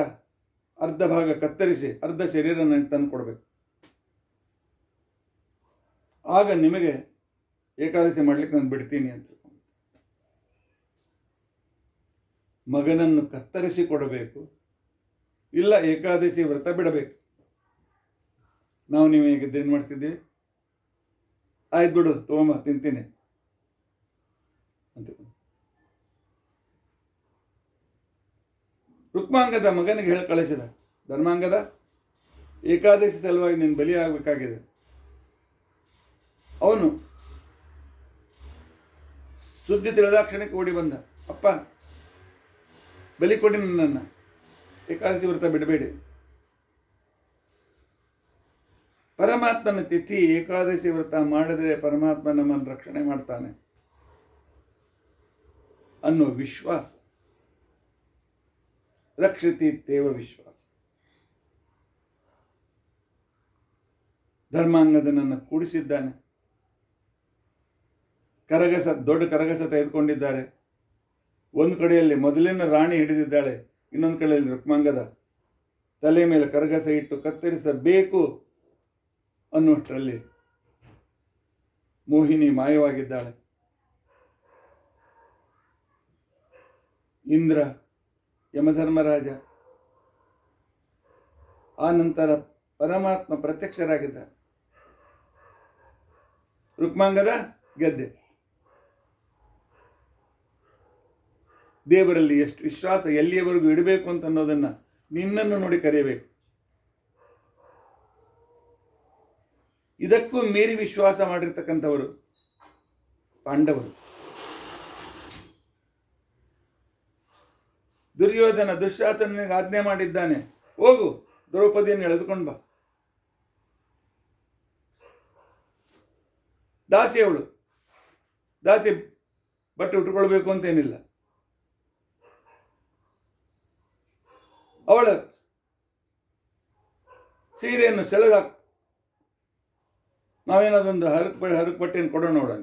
ಅರ್ಧ ಭಾಗ ಕತ್ತರಿಸಿ ಅರ್ಧ ಶರೀರ ನನಗೆ ತಂದು ಕೊಡಬೇಕು. ಆಗ ನಿಮಗೆ ಏಕಾದಶಿ ಮಾಡಲಿಕ್ಕೆ ನಾನು ಬಿಡ್ತೀನಿ ಅಂತ. ಮಗನನ್ನು ಕತ್ತರಿಸಿ ಕೊಡಬೇಕು, ಇಲ್ಲ ಏಕಾದಶಿ ವ್ರತ ಬಿಡಬೇಕು. ನೀವು ಹೇಗಿದ್ದು ಏನು ಮಾಡ್ತಿದ್ದೀವಿ, ಆಯ್ತು ಬಿಡು ತೊಗೊಂಬ ತಿಂತೀನಿ ಅಂತ. ರುಕ್ಮಾಂಗದ ಮಗನಿಗೆ ಹೇಳಿ ಕಳಿಸಿದ, ಧರ್ಮಾಂಗದ ಏಕಾದಶಿ ಸಲುವಾಗಿ ನೀನು ಬಲಿ ಆಗಬೇಕಾಗಿದೆ. ಅವನು ಸುದ್ದಿ ತಿಳಿದಾಕ್ಷಣಕ್ಕೆ ಓಡಿ ಬಂದ, ಅಪ್ಪ ಬಲಿ ಕೊಡಿ ನನ್ನನ್ನು, ಏಕಾದಶಿ ವ್ರತ ಬಿಡಬೇಡಿ. ಪರಮಾತ್ಮನ ತಿಥಿ ಏಕಾದಶಿ ವ್ರತ ಮಾಡಿದರೆ ಪರಮಾತ್ಮ ನಮ್ಮನ್ನು ರಕ್ಷಣೆ ಮಾಡ್ತಾನೆ ಅನ್ನೋ ವಿಶ್ವಾಸ, ರಕ್ಷತಿ ತೇವ ವಿಶ್ವಾಸ. ಧರ್ಮಾಂಗದನನ್ನು ಕೂಡಿಸಿದ್ದಾನೆ. ಕರಗಸ, ದೊಡ್ಡ ಕರಗಸ ತೆಗೆದುಕೊಂಡಿದ್ದಾರೆ. ಒಂದು ಕಡೆಯಲ್ಲಿ ಮೊದಲಿನ ರಾಣಿ ಹಿಡಿದಿದ್ದಾಳೆ, ಇನ್ನೊಂದು ಕಡೆಯಲ್ಲಿ ರುಕ್ಮಾಂಗದ ತಲೆ ಮೇಲೆ ಕರಗಸ ಇಟ್ಟು ಕತ್ತರಿಸಬೇಕು ಅನ್ನುವಷ್ಟರಲ್ಲಿ ಮೋಹಿನಿ ಮಾಯವಾಗಿದ್ದಾಳೆ. ಇಂದ್ರ, ಯಮಧರ್ಮರಾಜ, ಆ ನಂತರ ಪರಮಾತ್ಮ ಪ್ರತ್ಯಕ್ಷರಾಗಿದ್ದಾರೆ. ರುಕ್ಮಾಂಗದ ಗೆದ್ದೆ. ದೇವರಲ್ಲಿ ಎಷ್ಟು ವಿಶ್ವಾಸ, ಎಲ್ಲಿಯವರೆಗೂ ಇಡಬೇಕು ಅಂತ ಅನ್ನೋದನ್ನು ನಿನ್ನನ್ನು ನೋಡಿ ಕರೆಯಬೇಕು. ಇದಕ್ಕೂ ಮೀರಿ ವಿಶ್ವಾಸ ಮಾಡಿರ್ತಕ್ಕಂಥವರು ಪಾಂಡವರು. ದುರ್ಯೋಧನ ದುಶ್ಯಾಸನಿಗೆ ಆಜ್ಞೆ ಮಾಡಿದ್ದಾನೆ, ಹೋಗು ದ್ರೌಪದಿಯನ್ನು ಎಳೆದುಕೊಂಡು ಬಾ. ದಾಸಿ ಅವಳು, ದಾಸಿ ಬಟ್ಟೆ ಉಟ್ಕೊಳ್ಬೇಕು ಅಂತೇನಿಲ್ಲ. ಅವಳ ಸೀರೆಯನ್ನು ಸೆಳೆದ, ನಾವೇನದೊಂದು ಹರಕು ಬಟ್ಟೆಯನ್ನು ಕೊಡೋಣ ನೋಡೋಣ.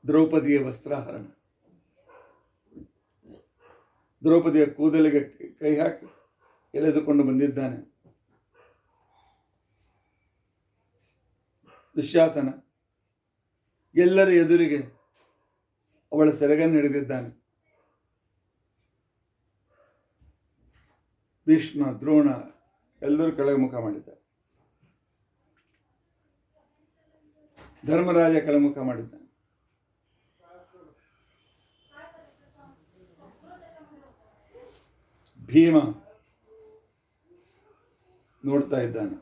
ದ್ರೌಪದಿಯ ವಸ್ತ್ರಾಹರಣ, ದ್ರೌಪದಿಯ ಕೂದಲಿಗೆ ಕೈ ಹಾಕಿ ಎಳೆದುಕೊಂಡು ಬಂದಿದ್ದಾನೆ. ದುಶ್ಯಾಸನ ಎಲ್ಲರ ಎದುರಿಗೆ ಅವಳ ಸೆರಗನ್ನು ಹಿಡಿದಿದ್ದಾನೆ. ಭೀಷ್ಮ, ದ್ರೋಣ ಎಲ್ಲರೂ ಕೆಳಗೆ ಮುಖ ಮಾಡಿದ್ದಾರೆ. ಧರ್ಮರಾಜ ಕೆಳಮುಖ ಮಾಡಿದ್ದಾನೆ. ಭೀಮ ನೋಡ್ತಾ ಇದ್ದಾನೆ.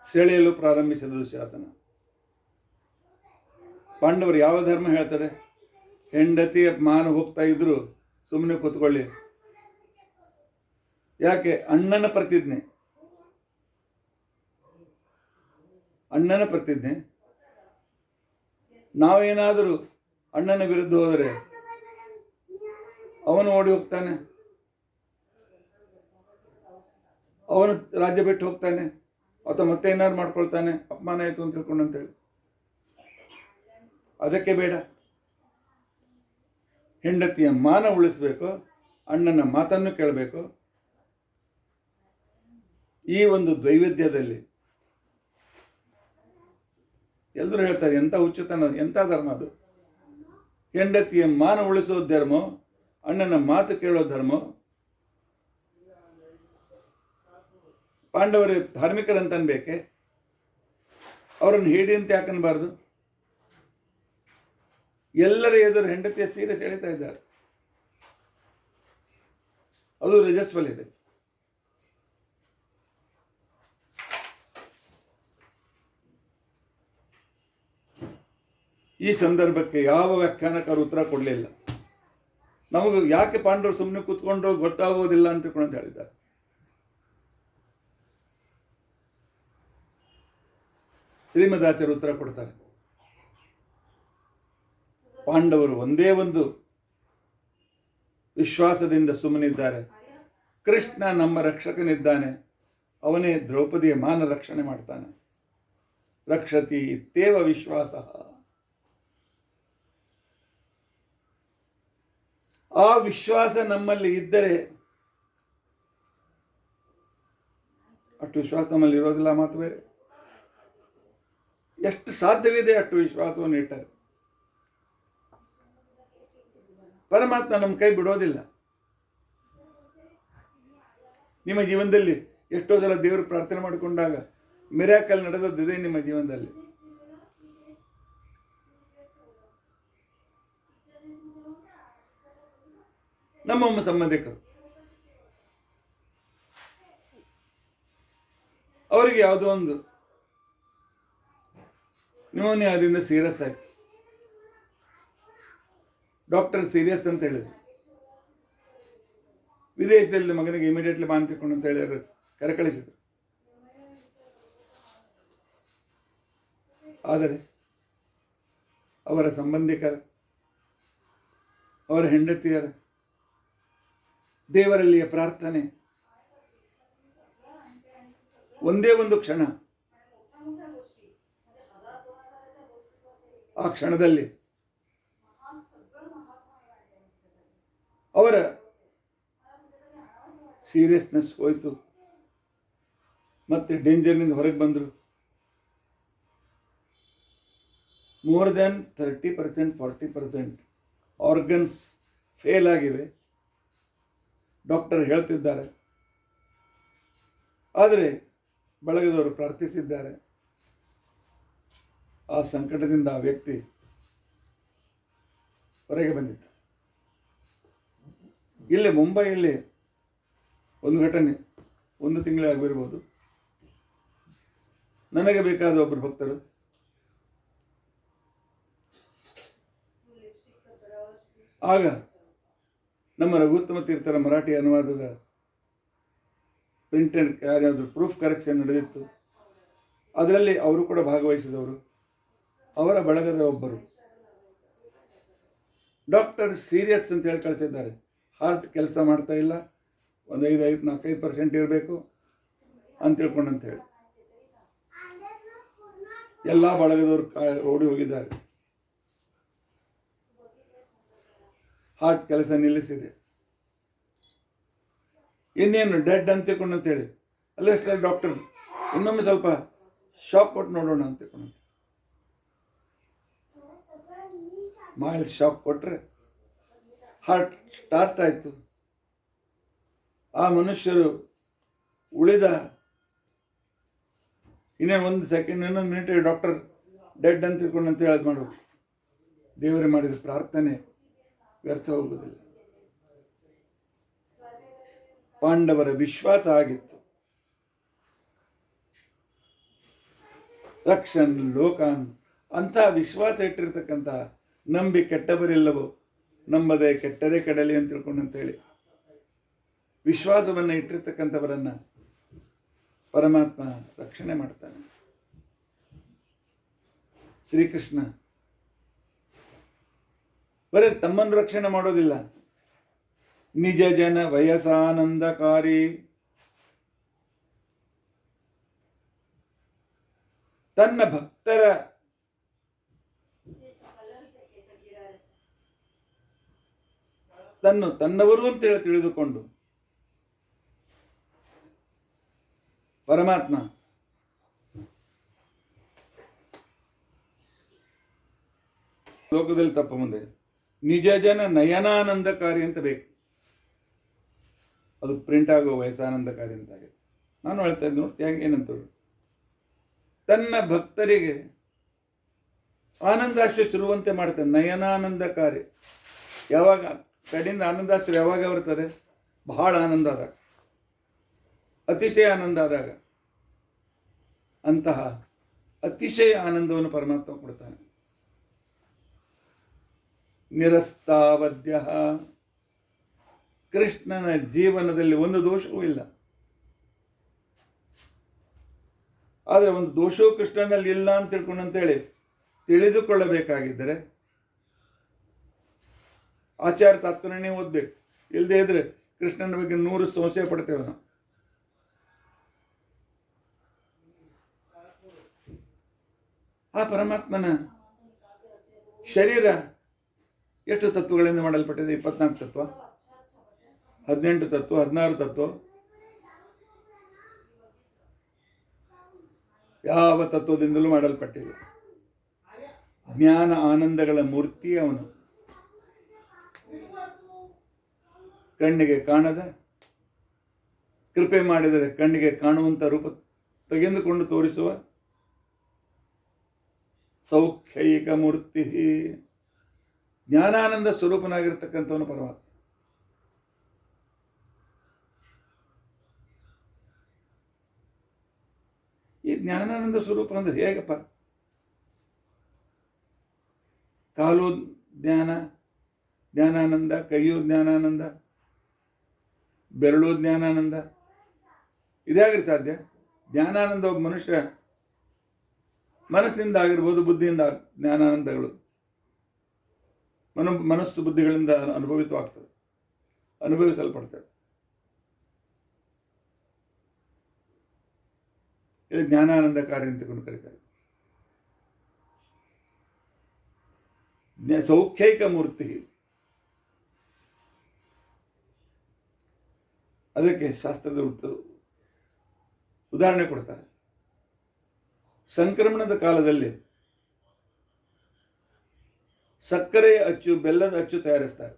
ಸೆಳೆಯಲು ಪ್ರಾರಂಭಿಸಿದ ದುಶ್ಯಾಸನ. ಪಾಂಡವರು ಯಾವ ಧರ್ಮ ಹೇಳ್ತಾರೆ? ಹೆಂಡತಿಯ ಮಾನ ಹೋಗ್ತಾ ಇದ್ರು ಸುಮ್ಮನೆ ಕೂತ್ಕೊಳ್ಳಿ. ಯಾಕೆ? ಅಣ್ಣನ ಪ್ರತಿಜ್ಞೆ, ಅಣ್ಣನ ಪ್ರತಿಜ್ಞೆ. ನಾವೇನಾದರೂ ಅಣ್ಣನ ವಿರುದ್ಧ ಹೋದರೆ ಅವನು ಓಡಿ ಹೋಗ್ತಾನೆ, ಅವನು ರಾಜ್ಯ ಬಿಟ್ಟು ಹೋಗ್ತಾನೆ, ಅಥವಾ ಮತ್ತೆ ಏನಾದ್ರು ಮಾಡ್ಕೊಳ್ತಾನೆ, ಅಪಮಾನ ಆಯಿತು ಅಂತ ತಿಳ್ಕೊಂಡು ಅಂತೇಳಿ. ಅದಕ್ಕೆ ಬೇಡ. ಹೆಂಡತಿಯ ಮಾನ ಉಳಿಸಬೇಕು, ಅಣ್ಣನ ಮಾತನ್ನು ಕೇಳಬೇಕು. ಈ ಒಂದು ದ್ವೈವಿಧ್ಯದಲ್ಲಿ ಎಲ್ಲರೂ ಹೇಳ್ತಾರೆ, ಎಂಥ ಹುಚ್ಚುತನ, ಎಂಥ ಧರ್ಮ ಅದು. ಹೆಂಡತಿಯ ಮಾನ ಉಳಿಸೋ ಧರ್ಮ, ಅಣ್ಣನ ಮಾತು ಕೇಳೋ ಧರ್ಮ. ಪಾಂಡವರು ಧಾರ್ಮಿಕರಂತನ್ಬೇಕೆ? ಅವರನ್ನು ಹೇಳಿ ಅಂತ ಯಾಕನ್ಬಾರ್ದು? ಎಲ್ಲರ ಎದುರು ಹೆಂಡತಿಯ ಸೀರೆ ಸೆಳೀತಾ ಇದ್ದಾರೆ. ಅದು ರಜಸ್ವಲಿದೆ. ಈ ಸಂದರ್ಭಕ್ಕೆ ಯಾವ ವ್ಯಾಖ್ಯಾನಕಾರರು ಉತ್ತರ ಕೊಡಲಿಲ್ಲ. ನಮಗೂ ಯಾಕೆ ಪಾಂಡವರು ಸುಮ್ಮನೆ ಕೂತ್ಕೊಂಡ್ರು ಗೊತ್ತಾಗೋದಿಲ್ಲ ಅಂತ ಹೇಳಿದ್ದಾರೆ. ಶ್ರೀಮದಾಚಾರ್ಯರು ಉತ್ತರ ಕೊಡ್ತಾರೆ. ಪಾಂಡವರು ಒಂದೇ ಒಂದು ವಿಶ್ವಾಸದಿಂದ ಸುಮ್ಮನಿದ್ದಾರೆ. ಕೃಷ್ಣ ನಮ್ಮ ರಕ್ಷಕನಿದ್ದಾನೆ, ಅವನೇ ದ್ರೌಪದಿಯ ಮಾನ ರಕ್ಷಣೆ ಮಾಡ್ತಾನೆ. ರಕ್ಷತಿ ಇತ್ತೇವ ವಿಶ್ವಾಸ. ಆ ವಿಶ್ವಾಸ ನಮ್ಮಲ್ಲಿ ಇದ್ದರೆ, ಅಷ್ಟು ವಿಶ್ವಾಸ ನಮ್ಮಲ್ಲಿ ಇರೋದಿಲ್ಲ, ಮಾತು ಬೇರೆ. ಎಷ್ಟು ಸಾಧ್ಯವಿದೆ ಅಷ್ಟು ವಿಶ್ವಾಸವನ್ನು ಇಟ್ಟರೆ ಪರಮಾತ್ಮ ನಮ್ಮ ಕೈ ಬಿಡೋದಿಲ್ಲ. ನಿಮ್ಮ ಜೀವನದಲ್ಲಿ ಎಷ್ಟೋ ಸಲ ದೇವರು ಪ್ರಾರ್ಥನೆ ಮಾಡಿಕೊಂಡಾಗ ಮಿರಾಕಲ್ ನಡೆದದ್ದಿದೆ ನಿಮ್ಮ ಜೀವನದಲ್ಲಿ. ನಮ್ಮ ಸಂಬಂಧಿಕರು ಅವರಿಗೆ ಯಾವುದೋ ಒಂದು ನ್ಯೂಮೋನಿಯಾದಿಂದ ಸೀರಿಯಸ್ ಆಯ್ತು. ಡಾಕ್ಟರ್ ಸೀರಿಯಸ್ ಅಂತ ಹೇಳಿದ್ರು. ವಿದೇಶದಲ್ಲಿ ಮಗನಿಗೆ ಇಮಿಡಿಯೇಟ್ಲಿ ಬಾಂತಿಕೊಂಡು ಅಂತ ಹೇಳಿದ್ರು, ಕರೆಕಳಿಸಿದ್ರು. ಆದರೆ ಅವರ ಸಂಬಂಧಿಕರ, ಅವರ ಹೆಂಡತಿಯರ ದೇವರಲ್ಲಿಯ ಪ್ರಾರ್ಥನೆ ಒಂದೇ ಒಂದು ಕ್ಷಣ, ಆ ಕ್ಷಣದಲ್ಲಿ ಅವರ ಸೀರಿಯಸ್ನೆಸ್ ಹೋಯಿತು. ಮತ್ತೆ ಡೇಂಜರ್ನಿಂದ ಹೊರಗೆ ಬಂದರು. ಮೋರ್ ದೆನ್ 30%, 40% ಆರ್ಗನ್ಸ್ ಫೇಲ್ ಆಗಿವೆ, ಡಾಕ್ಟರ್ ಹೇಳ್ತಿದ್ದಾರೆ. ಆದರೆ ಬಳಗದವರು ಪ್ರಾರ್ಥಿಸಿದ್ದಾರೆ. ಆ ಸಂಕಟದಿಂದ ಆ ವ್ಯಕ್ತಿ ಹೊರಗೆ ಬಂದಿದ್ದ. ಇಲ್ಲೇ ಮುಂಬೈಯಲ್ಲಿ ಒಂದು ಘಟನೆ, 1 ತಿಂಗಳೇ ಆಗಿರ್ಬೋದು. ನನಗೆ ಬೇಕಾದ ಒಬ್ಬರು ಭಕ್ತರು ಆಗ ನಮ್ಮ ರಘುತ್ತಮ ತೀರ್ಥರ ಮರಾಠಿ ಅನುವಾದದ ಪ್ರಿಂಟ್ ಆ್ಯಂಡ್ ಯಾರ್ಯಾವುದು ಪ್ರೂಫ್ ಕರೆಕ್ಷನ್ ನಡೆದಿತ್ತು. ಅದರಲ್ಲಿ ಅವರು ಕೂಡ ಭಾಗವಹಿಸಿದವರು. ಅವರ ಬಳಗದ ಒಬ್ಬರು ಡಾಕ್ಟರ್ ಸೀರಿಯಸ್ ಅಂತ ಹೇಳಿ ಕಳಿಸಿದ್ದಾರೆ. ಹಾರ್ಟ್ ಕೆಲಸ ಮಾಡ್ತಾ ಇಲ್ಲ, ಒಂದು 4-5% ಇರಬೇಕು ಅಂತ ತಿಳ್ಕೊಂಡಂತ ಹೇಳಿ ಎಲ್ಲ ಬಳಗದವರು ಓಡಿ ಹೋಗಿದ್ದಾರೆ. ಹಾರ್ಟ್ ಕೆಲಸ ನಿಲ್ಲಿಸಿದೆ, ಇನ್ನೇನು ಡೆಡ್ ಅಂತ ತಿಳ್ಕೊಂಡಂತೇಳಿ ಅಲ್ಲಷ್ಟೇ ಡಾಕ್ಟರ್ ಇನ್ನೊಮ್ಮೆ ಸ್ವಲ್ಪ ಶಾಕ್ ಕೊಟ್ಟು ನೋಡೋಣ ಅಂತ ತಿಳ್ಕೊಂಡು ಮೈಲ್ಡ್ ಶಾಕ್ ಕೊಟ್ಟರೆ ಹಾರ್ಟ್ ಸ್ಟಾರ್ಟ್ ಆಯಿತು. ಆ ಮನುಷ್ಯರು ಉಳಿದ ಇನ್ನೇನು 1 ಸೆಕೆಂಡ್, ಇನ್ನೊಂದು ಮಿನಿಟ್ ಡಾಕ್ಟರ್ ಡೆಡ್ ಅಂತ ತಿಳ್ಕೊಂಡು ಅಂತ ಹೇಳೋದು ಮಾಡು. ದೇವರೇ ಮಾಡಿದ ಪ್ರಾರ್ಥನೆ ವ್ಯರ್ಥ ಹೋಗುವುದಿಲ್ಲ. ಪಾಂಡವರ ವಿಶ್ವಾಸ ಆಗಿತ್ತು. ರಕ್ಷನ್ ಲೋಕಾನ್ ಅಂಥ ವಿಶ್ವಾಸ ಇಟ್ಟಿರ್ತಕ್ಕಂಥ, ನಂಬಿ ಕೆಟ್ಟವರಿಲ್ಲವೋ ನಂಬದೆ ಕೆಟ್ಟರೆ ಕೆಡಲಿ ಅಂತ ತಿಳ್ಕೊಂಡು ಅಂತೇಳಿ ವಿಶ್ವಾಸವನ್ನು ಇಟ್ಟಿರ್ತಕ್ಕಂಥವರನ್ನು ಪರಮಾತ್ಮ ರಕ್ಷಣೆ ಮಾಡ್ತಾನೆ. ಶ್ರೀಕೃಷ್ಣ ಬರೀ ತಮ್ಮನ್ನು ರಕ್ಷಣೆ ಮಾಡೋದಿಲ್ಲ, ನಿಜ ಜನ ವಯಸ್ಸಾನಂದಕಾರಿ, ತನ್ನ ಭಕ್ತರ ತನ್ನವರು ಅಂತೇಳಿ ತಿಳಿದುಕೊಂಡು ಪರಮಾತ್ಮ ಲೋಕದಲ್ಲಿ ತಪ್ಪ ಮುಂದೆ ನಿಜ ಜನ ನಯನಾನಂದಕಾರಿ ಅಂತ ಬೇಕು. ಅದು ಪ್ರಿಂಟ್ ಆಗೋ ವಯಸ್ಸಾನಂದಕಾರಿ ಅಂತಾಗಿದೆ. ನಾನು ಹೇಳ್ತಾ ಇದ್ದೆ ನೋಡ್ತಿ ಹೇಗೆ ಏನಂತ, ತನ್ನ ಭಕ್ತರಿಗೆ ಆನಂದಾಶ್ರು ಶುರುವಂತೆ ಮಾಡ್ತಾನೆ. ನಯನಾನಂದಕಾರಿ, ಯಾವಾಗ ಕಡೆಯಿಂದ ಆನಂದಾಶ್ರು ಯಾವಾಗ ಬರ್ತದೆ? ಬಹಳ ಆನಂದ ಆದಾಗ, ಅತಿಶಯ ಆನಂದ ಆದಾಗ. ಅಂತಹ ಅತಿಶಯ ಆನಂದವನ್ನು ಪರಮಾತ್ಮ ಕೊಡ್ತಾನೆ. ನಿರಸ್ತಾವದ್ಯ, ಕೃಷ್ಣನ ಜೀವನದಲ್ಲಿ ಒಂದು ದೋಷವೂ ಇಲ್ಲ. ಆದರೆ ಒಂದು ದೋಷವೂ ಕೃಷ್ಣನಲ್ಲಿ ಇಲ್ಲ ಅಂತ ತಿಳ್ಕೊಂಡಂತೇಳಿ ತಿಳಿದುಕೊಳ್ಳಬೇಕಾಗಿದ್ದರೆ ಆಚಾರ್ಯ ತಾತ್ಪರ್ಯನೇ ಓದಬೇಕು. ಇಲ್ಲದೆ ಇದ್ರೆ ಕೃಷ್ಣನ ಬಗ್ಗೆ 100 ಸಂಶಯ ಪಡ್ತೇವೆ ನಾವು. ಆ ಪರಮಾತ್ಮನ ಶರೀರ ಎಷ್ಟು ತತ್ವಗಳಿಂದ ಮಾಡಲ್ಪಟ್ಟಿದೆ? 24 ತತ್ವ, 18 ತತ್ವ, 16 ತತ್ವ. ಯಾವ ತತ್ವದಿಂದಲೂ ಮಾಡಲ್ಪಟ್ಟಿದೆ. ಜ್ಞಾನ ಆನಂದಗಳ ಮೂರ್ತಿ ಅವನು. ಕಣ್ಣಿಗೆ ಕಾಣದ, ಕೃಪೆ ಮಾಡಿದರೆ ಕಣ್ಣಿಗೆ ಕಾಣುವಂಥ ರೂಪ ತೆಗೆದುಕೊಂಡು ತೋರಿಸುವ ಸೌಖ್ಯೈಕ ಮೂರ್ತಿ ಜ್ಞಾನಾನಂದ ಸ್ವರೂಪನಾಗಿರ್ತಕ್ಕಂಥವನು ಪರಮಾತ್ಮ. ಈ ಜ್ಞಾನಾನಂದ ಸ್ವರೂಪ ಅಂದ್ರೆ ಹೇಗಪ್ಪ? ಕಾಲು ಜ್ಞಾನ ಜ್ಞಾನಾನಂದ, ಕೈಯು ಜ್ಞಾನಾನಂದ, ಬೆರಳು ಜ್ಞಾನಾನಂದ, ಇದಾಗ್ರಿ ಸಾಧ್ಯ? ಜ್ಞಾನಾನಂದ ಒಬ್ಬ ಮನುಷ್ಯ ಮನಸ್ಸಿನಿಂದ ಆಗಿರ್ಬೋದು, ಬುದ್ಧಿಯಿಂದ ಜ್ಞಾನಾನಂದಗಳು ಮನಸ್ಸು ಬುದ್ಧಿಗಳಿಂದ ಅನುಭವಿತವಾಗ್ತದೆ, ಅನುಭವಿಸಲ್ಪಡ್ತದೆ. ಇದು ಜ್ಞಾನಾನಂದ ಕಾರ್ಯ ಅಂತಕೊಂಡು ಕರೀತಾರೆ. ಸೌಖ್ಯೈಕ ಮೂರ್ತಿ. ಅದಕ್ಕೆ ಶಾಸ್ತ್ರದ ಉದಾಹರಣೆ ಕೊಡ್ತಾರೆ. ಸಂಕ್ರಮಣದ ಕಾಲದಲ್ಲಿ ಸಕ್ಕರೆಯ ಅಚ್ಚು, ಬೆಲ್ಲದ ಅಚ್ಚು ತಯಾರಿಸ್ತಾರೆ.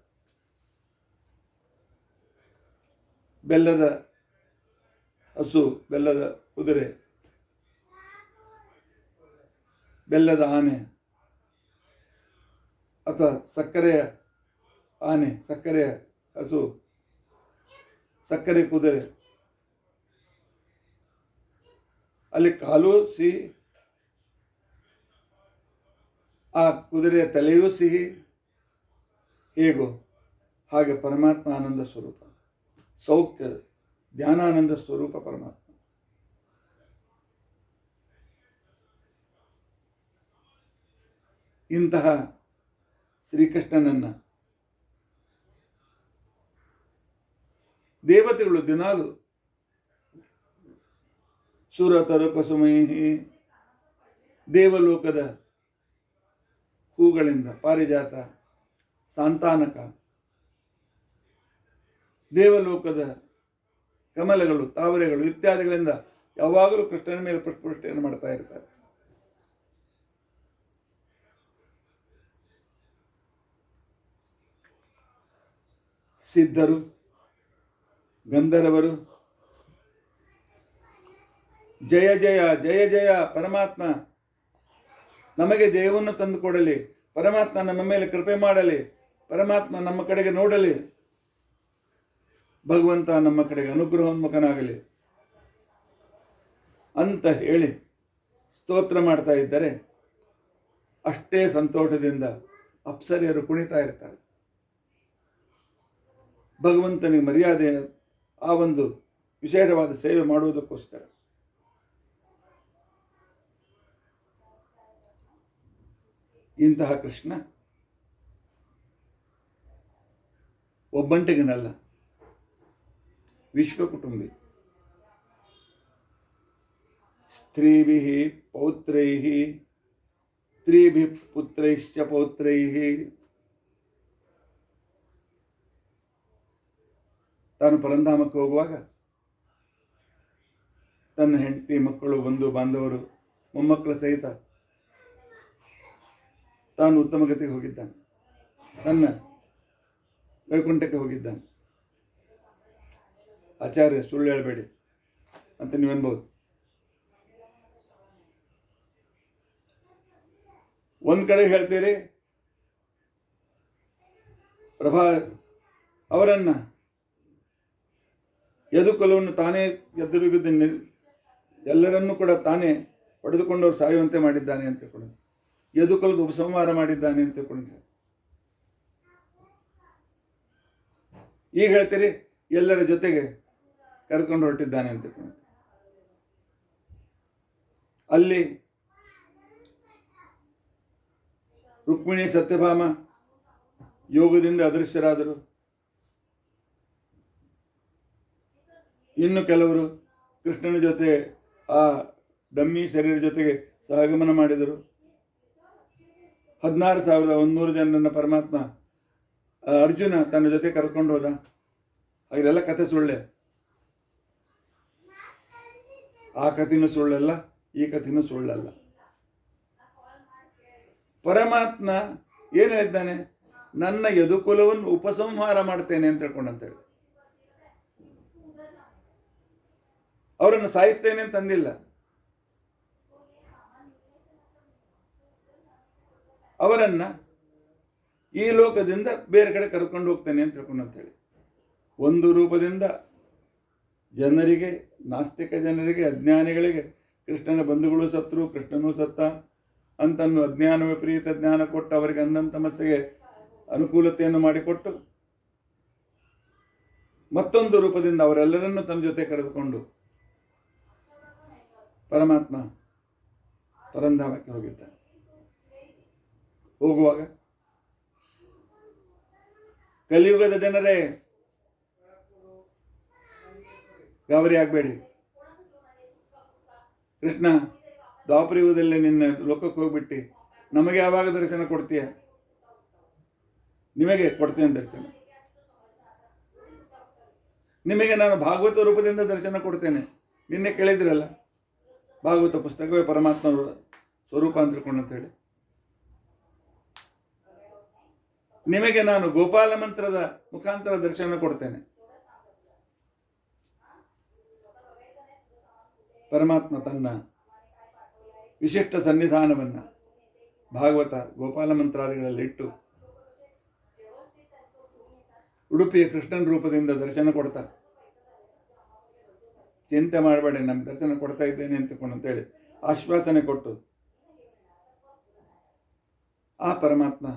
ಬೆಲ್ಲದ ಹಸು, ಬೆಲ್ಲದ ಕುದುರೆ, ಬೆಲ್ಲದ ಆನೆ ಅಥವಾ ಸಕ್ಕರೆಯ ಆನೆ, ಸಕ್ಕರೆಯ ಹಸು, ಸಕ್ಕರೆ ಕುದುರೆ, ಅಲ್ಲಿ ಕಾಲು ಸಿಹಿ, ಆ ಕುದುರೆಯ ತಲೆಯೂ ಸಿಹಿ. ಹೇಗೋ ಹಾಗೆ ಪರಮಾತ್ಮ ಆನಂದ ಸ್ವರೂಪ, ಸೌಖ್ಯ ಧ್ಯಾನಾನಂದ ಸ್ವರೂಪ ಪರಮಾತ್ಮ. ಇಂತಹ ಶ್ರೀಕೃಷ್ಣನನ್ನು ದೇವತೆಗಳು ದಿನಾಲು ಸುರತರ ಕಸುಮೈಹಿ ದೇವಲೋಕದ ಹೂಗಳಿಂದ, ಪಾರಿಜಾತ, ಸಾಂತಾನಕ, ದೇವಲೋಕದ ಕಮಲಗಳು, ತಾವರೆಗಳು ಇತ್ಯಾದಿಗಳಿಂದ ಯಾವಾಗಲೂ ಕೃಷ್ಣನ ಮೇಲೆ ಪುಷ್ಪವೃಷ್ಟಿಯನ್ನು ಮಾಡ್ತಾ ಇರ್ತಾರೆ. ಸಿದ್ಧರು, ಗಂಧರ್ವರು ಜಯ ಜಯ ಜಯ ಜಯ ಪರಮಾತ್ಮ ನಮಗೆ ದೇವವನ್ನು ತಂದು ಕೊಡಲಿ, ಪರಮಾತ್ಮ ನಮ್ಮ ಮೇಲೆ ಕೃಪೆ ಮಾಡಲಿ, ಪರಮಾತ್ಮ ನಮ್ಮ ಕಡೆಗೆ ನೋಡಲಿ, ಭಗವಂತ ನಮ್ಮ ಕಡೆಗೆ ಅನುಗ್ರಹೋನ್ಮುಖನಾಗಲಿ ಅಂತ ಹೇಳಿ ಸ್ತೋತ್ರ ಮಾಡ್ತಾ ಇದ್ದರೆ ಅಷ್ಟೇ ಸಂತೋಷದಿಂದ ಅಪ್ಸರೆಯರು ಕುಣಿತಾ ಇರ್ತಾರೆ. ಭಗವಂತನಿಗೆ ಮರ್ಯಾದೆ, ಆ ಒಂದು ವಿಶೇಷವಾದ ಸೇವೆ ಮಾಡುವುದಕ್ಕೋಸ್ಕರ. ಇಂತಹ ಕೃಷ್ಣ ಒಬ್ಬಂಟಿಗನಲ್ಲ, ವಿಶ್ವಕುಟುಂಬಿ. ಸ್ತ್ರೀಭಿಃ ಪೌತ್ರೈಃ ಸ್ತ್ರೀಭಿಃ ಪುತ್ರೈಶ್ಚ ಪೌತ್ರೈಃ. ತಾನು ಪರಂಧಾಮಕ್ಕೆ ಹೋಗುವಾಗ ತನ್ನ ಹೆಂಡತಿ, ಮಕ್ಕಳು, ಬಂಧು ಬಾಂಧವರು, ಮೊಮ್ಮಕ್ಕಳ ಸಹಿತ ತಾನು ಉತ್ತಮ ಗತಿಗೆ ಹೋಗಿದ್ದಾನೆ, ತನ್ನ ವೈಕುಂಠಕ್ಕೆ ಹೋಗಿದ್ದಾನೆ. ಆಚಾರ್ಯ ಸುಳ್ಳು ಹೇಳಬೇಡಿ ಅಂತ ನೀವನ್ಬೋದು. ಒಂದು ಕಡೆ ಹೇಳ್ತೀರಿ ಪ್ರಭಾ ಅವರನ್ನು ಯದುಕುಲವನ್ನು ತಾನೇ ಎದುರುಗಿದ್ದು ಎಲ್ಲರನ್ನೂ ಕೂಡ ತಾನೇ ಪಡೆದುಕೊಂಡವರು ಸಾಯುವಂತೆ ಮಾಡಿದ್ದಾನೆ ಅಂತ ತಿಳ್ಕೊಂಡು, ಯದುಕುಲದ ಉಪಸಂಹಾರ ಮಾಡಿದ್ದಾನೆ ಅಂತ ತಿಳ್ಕೊಂಡಿದ್ದಾರೆ. ಈಗ ಹೇಳ್ತೀರಿ ಎಲ್ಲರ ಜೊತೆಗೆ ಕರೆದುಕೊಂಡು ಹೊರಟಿದ್ದಾನೆ ಅಂತ ತಿಳ್ಕೊಂಡು. ಅಲ್ಲಿ ರುಕ್ಮಿಣಿ ಸತ್ಯಭಾಮ ಯೋಗದಿಂದ ಅದೃಶ್ಯರಾದರು. ಇನ್ನು ಕೆಲವರು ಕೃಷ್ಣನ ಜೊತೆ ಆ ಡಮ್ಮಿ ಶರೀರ ಜೊತೆಗೆ ಸಹಗಮನ ಮಾಡಿದರು. 16,100 ಜನರನ್ನು ಪರಮಾತ್ಮ ಅರ್ಜುನ ತನ್ನ ಜೊತೆ ಕರ್ಕೊಂಡು ಹೋದ. ಹಾಗೆಲ್ಲ ಕಥೆ ಸುಳ್ಳೆ. ಆ ಕಥೆನೂ ಸುಳ್ಳಲ್ಲ, ಈ ಕಥೆನೂ ಸುಳ್ಳಲ್ಲ. ಪರಮಾತ್ಮ ಏನು ಹೇಳಿದ್ದಾನೆ? ನನ್ನ ಯದುಕುಲವನ್ನು ಉಪಸಂಹಾರ ಮಾಡ್ತೇನೆ ಅಂತ ಹೇಳ್ಕೊಂಡಂತೇಳಿ. ಅವರನ್ನು ಸಾಯಿಸ್ತೇನೆ ಅಂತ ಅಂದಿಲ್ಲ. ಅವರನ್ನ ಈ ಲೋಕದಿಂದ ಬೇರೆ ಕಡೆ ಕರ್ಕೊಂಡು ಹೋಗ್ತೇನೆ ಅಂತ ತಿಳ್ಕೊಂಡು ಅಂತೇಳಿ ಒಂದು ರೂಪದಿಂದ ಜನರಿಗೆ, ನಾಸ್ತಿಕ ಜನರಿಗೆ, ಅಜ್ಞಾನಿಗಳಿಗೆ ಕೃಷ್ಣನ ಬಂಧುಗಳು ಸತ್ರು, ಕೃಷ್ಣನೂ ಸತ್ತ ಅಂತನ್ನು ಅಜ್ಞಾನ ವಿಪರೀತ ಜ್ಞಾನ ಕೊಟ್ಟು ಅವರಿಗೆ ಅಂದಂತ ಸಮಸ್ಯೆಗೆ ಅನುಕೂಲತೆಯನ್ನು ಮಾಡಿಕೊಟ್ಟು ಮತ್ತೊಂದು ರೂಪದಿಂದ ಅವರೆಲ್ಲರನ್ನು ತನ್ನ ಜೊತೆ ಕರೆದುಕೊಂಡು ಪರಮಾತ್ಮ ಪರಂಧಾಮಕ್ಕೆ ಹೋಗಿದ್ದ. ಹೋಗುವಾಗ ಕಲಿಯುಗದ ಜನರೇ ಗಾಬರಿ ಆಗಬೇಡಿ, ಕೃಷ್ಣ ದ್ವಾಪರಯುಗದಲ್ಲೇ ನಿನ್ನ ಲೋಕಕ್ಕೆ ಹೋಗ್ಬಿಟ್ಟು ನಮಗೆ ಯಾವಾಗ ದರ್ಶನ ಕೊಡ್ತೀಯ? ನಿಮಗೆ ಕೊಡ್ತೇನೆ ದರ್ಶನ. ನಿಮಗೆ ನಾನು ಭಾಗವತ ರೂಪದಿಂದ ದರ್ಶನ ಕೊಡ್ತೇನೆ. ನಿನ್ನೆ ಕೇಳಿದ್ರಲ್ಲ, ಭಾಗವತ ಪುಸ್ತಕವೇ ಪರಮಾತ್ಮ ಸ್ವರೂಪ ಅಂತ ತಿಳ್ಕೊಂಡು ಅಂತೇಳಿ. ನಿಮಗೆ ನಾನು ಗೋಪಾಲ ಮಂತ್ರದ ಮುಖಾಂತರ ದರ್ಶನ ಕೊಡ್ತೇನೆ. ಪರಮಾತ್ಮ ತನ್ನ ವಿಶಿಷ್ಟ ಸನ್ನಿಧಾನವನ್ನು ಭಾಗವತ ಗೋಪಾಲ ಮಂತ್ರಾದಿಗಳಲ್ಲಿ ಇಟ್ಟು ಉಡುಪಿಯ ಕೃಷ್ಣನ ರೂಪದಿಂದ ದರ್ಶನ ಕೊಡ್ತಾ, ಚಿಂತೆ ಮಾಡಬೇಡಿ, ನಮ್ಗೆ ದರ್ಶನ ಕೊಡ್ತಾ ಇದ್ದೇನೆ ಅಂತೇಳಿ ಆಶ್ವಾಸನೆ ಕೊಟ್ಟು ಆ ಪರಮಾತ್ಮ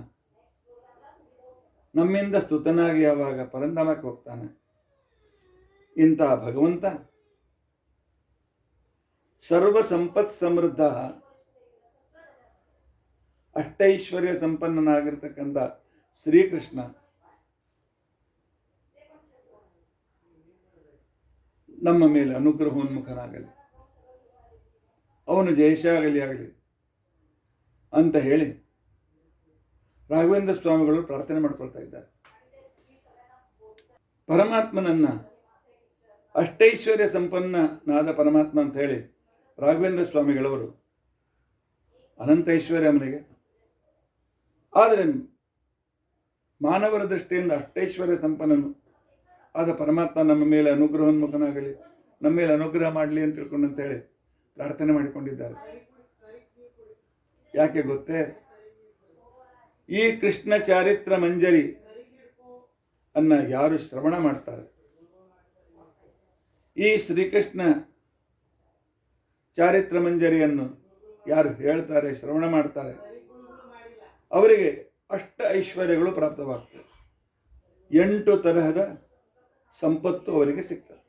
ನಮ್ಮಿಂದ ಸ್ತುತನಾಗಿ ಯಾವಾಗ ಪರಂಧಾಮಕ್ಕೆ ಹೋಗ್ತಾನೆ. ಇಂಥ ಭಗವಂತ ಸರ್ವ ಸಂಪತ್ ಸಮೃದ್ಧ, ಅಷ್ಟೈಶ್ವರ್ಯ ಸಂಪನ್ನನಾಗಿರ್ತಕ್ಕಂಥ ಶ್ರೀಕೃಷ್ಣ ನಮ್ಮ ಮೇಲೆ ಅನುಗ್ರಹೋನ್ಮುಖನಾಗಲಿ, ಅವನು ಜಯಶಾಗಲಿ ಅಂತ ಹೇಳಿ ರಾಘವೇಂದ್ರ ಸ್ವಾಮಿಗಳು ಪ್ರಾರ್ಥನೆ ಮಾಡ್ಕೊಳ್ತಾ ಇದ್ದಾರೆ. ಪರಮಾತ್ಮನನ್ನ ಅಷ್ಟೈಶ್ವರ್ಯ ಸಂಪನ್ನನಾದ ಪರಮಾತ್ಮ ಅಂತ ಹೇಳಿ ರಾಘವೇಂದ್ರ ಸ್ವಾಮಿಗಳವರು ಅನಂತ ಐಶ್ವರ್ಯ ಅವನಿಗೆ. ಆದರೆ ಮಾನವರ ದೃಷ್ಟಿಯಿಂದ ಅಷ್ಟೈಶ್ವರ್ಯ ಸಂಪನ್ನನು ಆದ ಪರಮಾತ್ಮ ನಮ್ಮ ಮೇಲೆ ಅನುಗ್ರಹೋನ್ಮುಖನಾಗಲಿ, ನಮ್ಮ ಮೇಲೆ ಅನುಗ್ರಹ ಮಾಡಲಿ ಅಂತ ತಿಳ್ಕೊಂಡು ಅಂತೇಳಿ ಪ್ರಾರ್ಥನೆ ಮಾಡಿಕೊಂಡಿದ್ದಾರೆ. ಯಾಕೆ ಗೊತ್ತೇ? ಈ ಕೃಷ್ಣ ಚಾರಿತ್ರ ಮಂಜರಿ ಅನ್ನ ಯಾರು ಶ್ರವಣ ಮಾಡ್ತಾರೆ, ಈ ಶ್ರೀಕೃಷ್ಣ ಚಾರಿತ್ರ ಮಂಜರಿಯನ್ನು ಯಾರು ಹೇಳ್ತಾರೆ, ಶ್ರವಣ ಮಾಡ್ತಾರೆ, ಅವರಿಗೆ ಅಷ್ಟ ಐಶ್ವರ್ಯಗಳು ಪ್ರಾಪ್ತವಾಗ್ತವೆ. 8 ತರಹದ ಸಂಪತ್ತು ಅವರಿಗೆ ಸಿಗ್ತದೆ.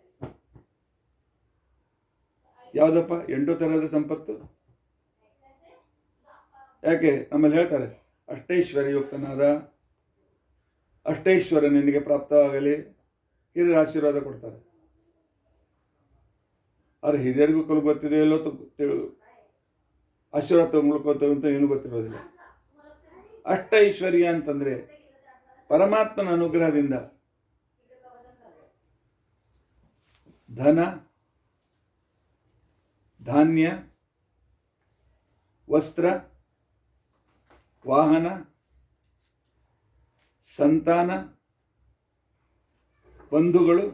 ಯಾವುದಪ್ಪ 8 ತರಹದ ಸಂಪತ್ತು? ಯಾಕೆ ನಮ್ಮಲ್ಲಿ ಹೇಳ್ತಾರೆ, ಅಷ್ಟೈಶ್ವರ್ಯಯುಕ್ತನಾದ ಅಷ್ಟೈಶ್ವರ್ಯ ನಿನಗೆ ಪ್ರಾಪ್ತವಾಗಲಿ, ಹಿರಿಯರ ಆಶೀರ್ವಾದ ಕೊಡ್ತಾರೆ. ಆದರೆ ಹಿರಿಯರಿಗೂ ಕಲು ಗೊತ್ತಿದೆ ಎಲ್ಲೋ ಆಶೀರ್ವಾದ ತಗೊಳ್ಕೋತೇವೆ ಅಂತ ಏನೂ ಗೊತ್ತಿರೋದಿಲ್ಲ. ಅಷ್ಟೈಶ್ವರ್ಯ ಅಂತಂದರೆ ಪರಮಾತ್ಮನ ಅನುಗ್ರಹದಿಂದ ಧನ, ಧಾನ್ಯ, ವಸ್ತ್ರ, ವಾಹನ, ಸಂತಾನ, ಬಂಧುಗಳು,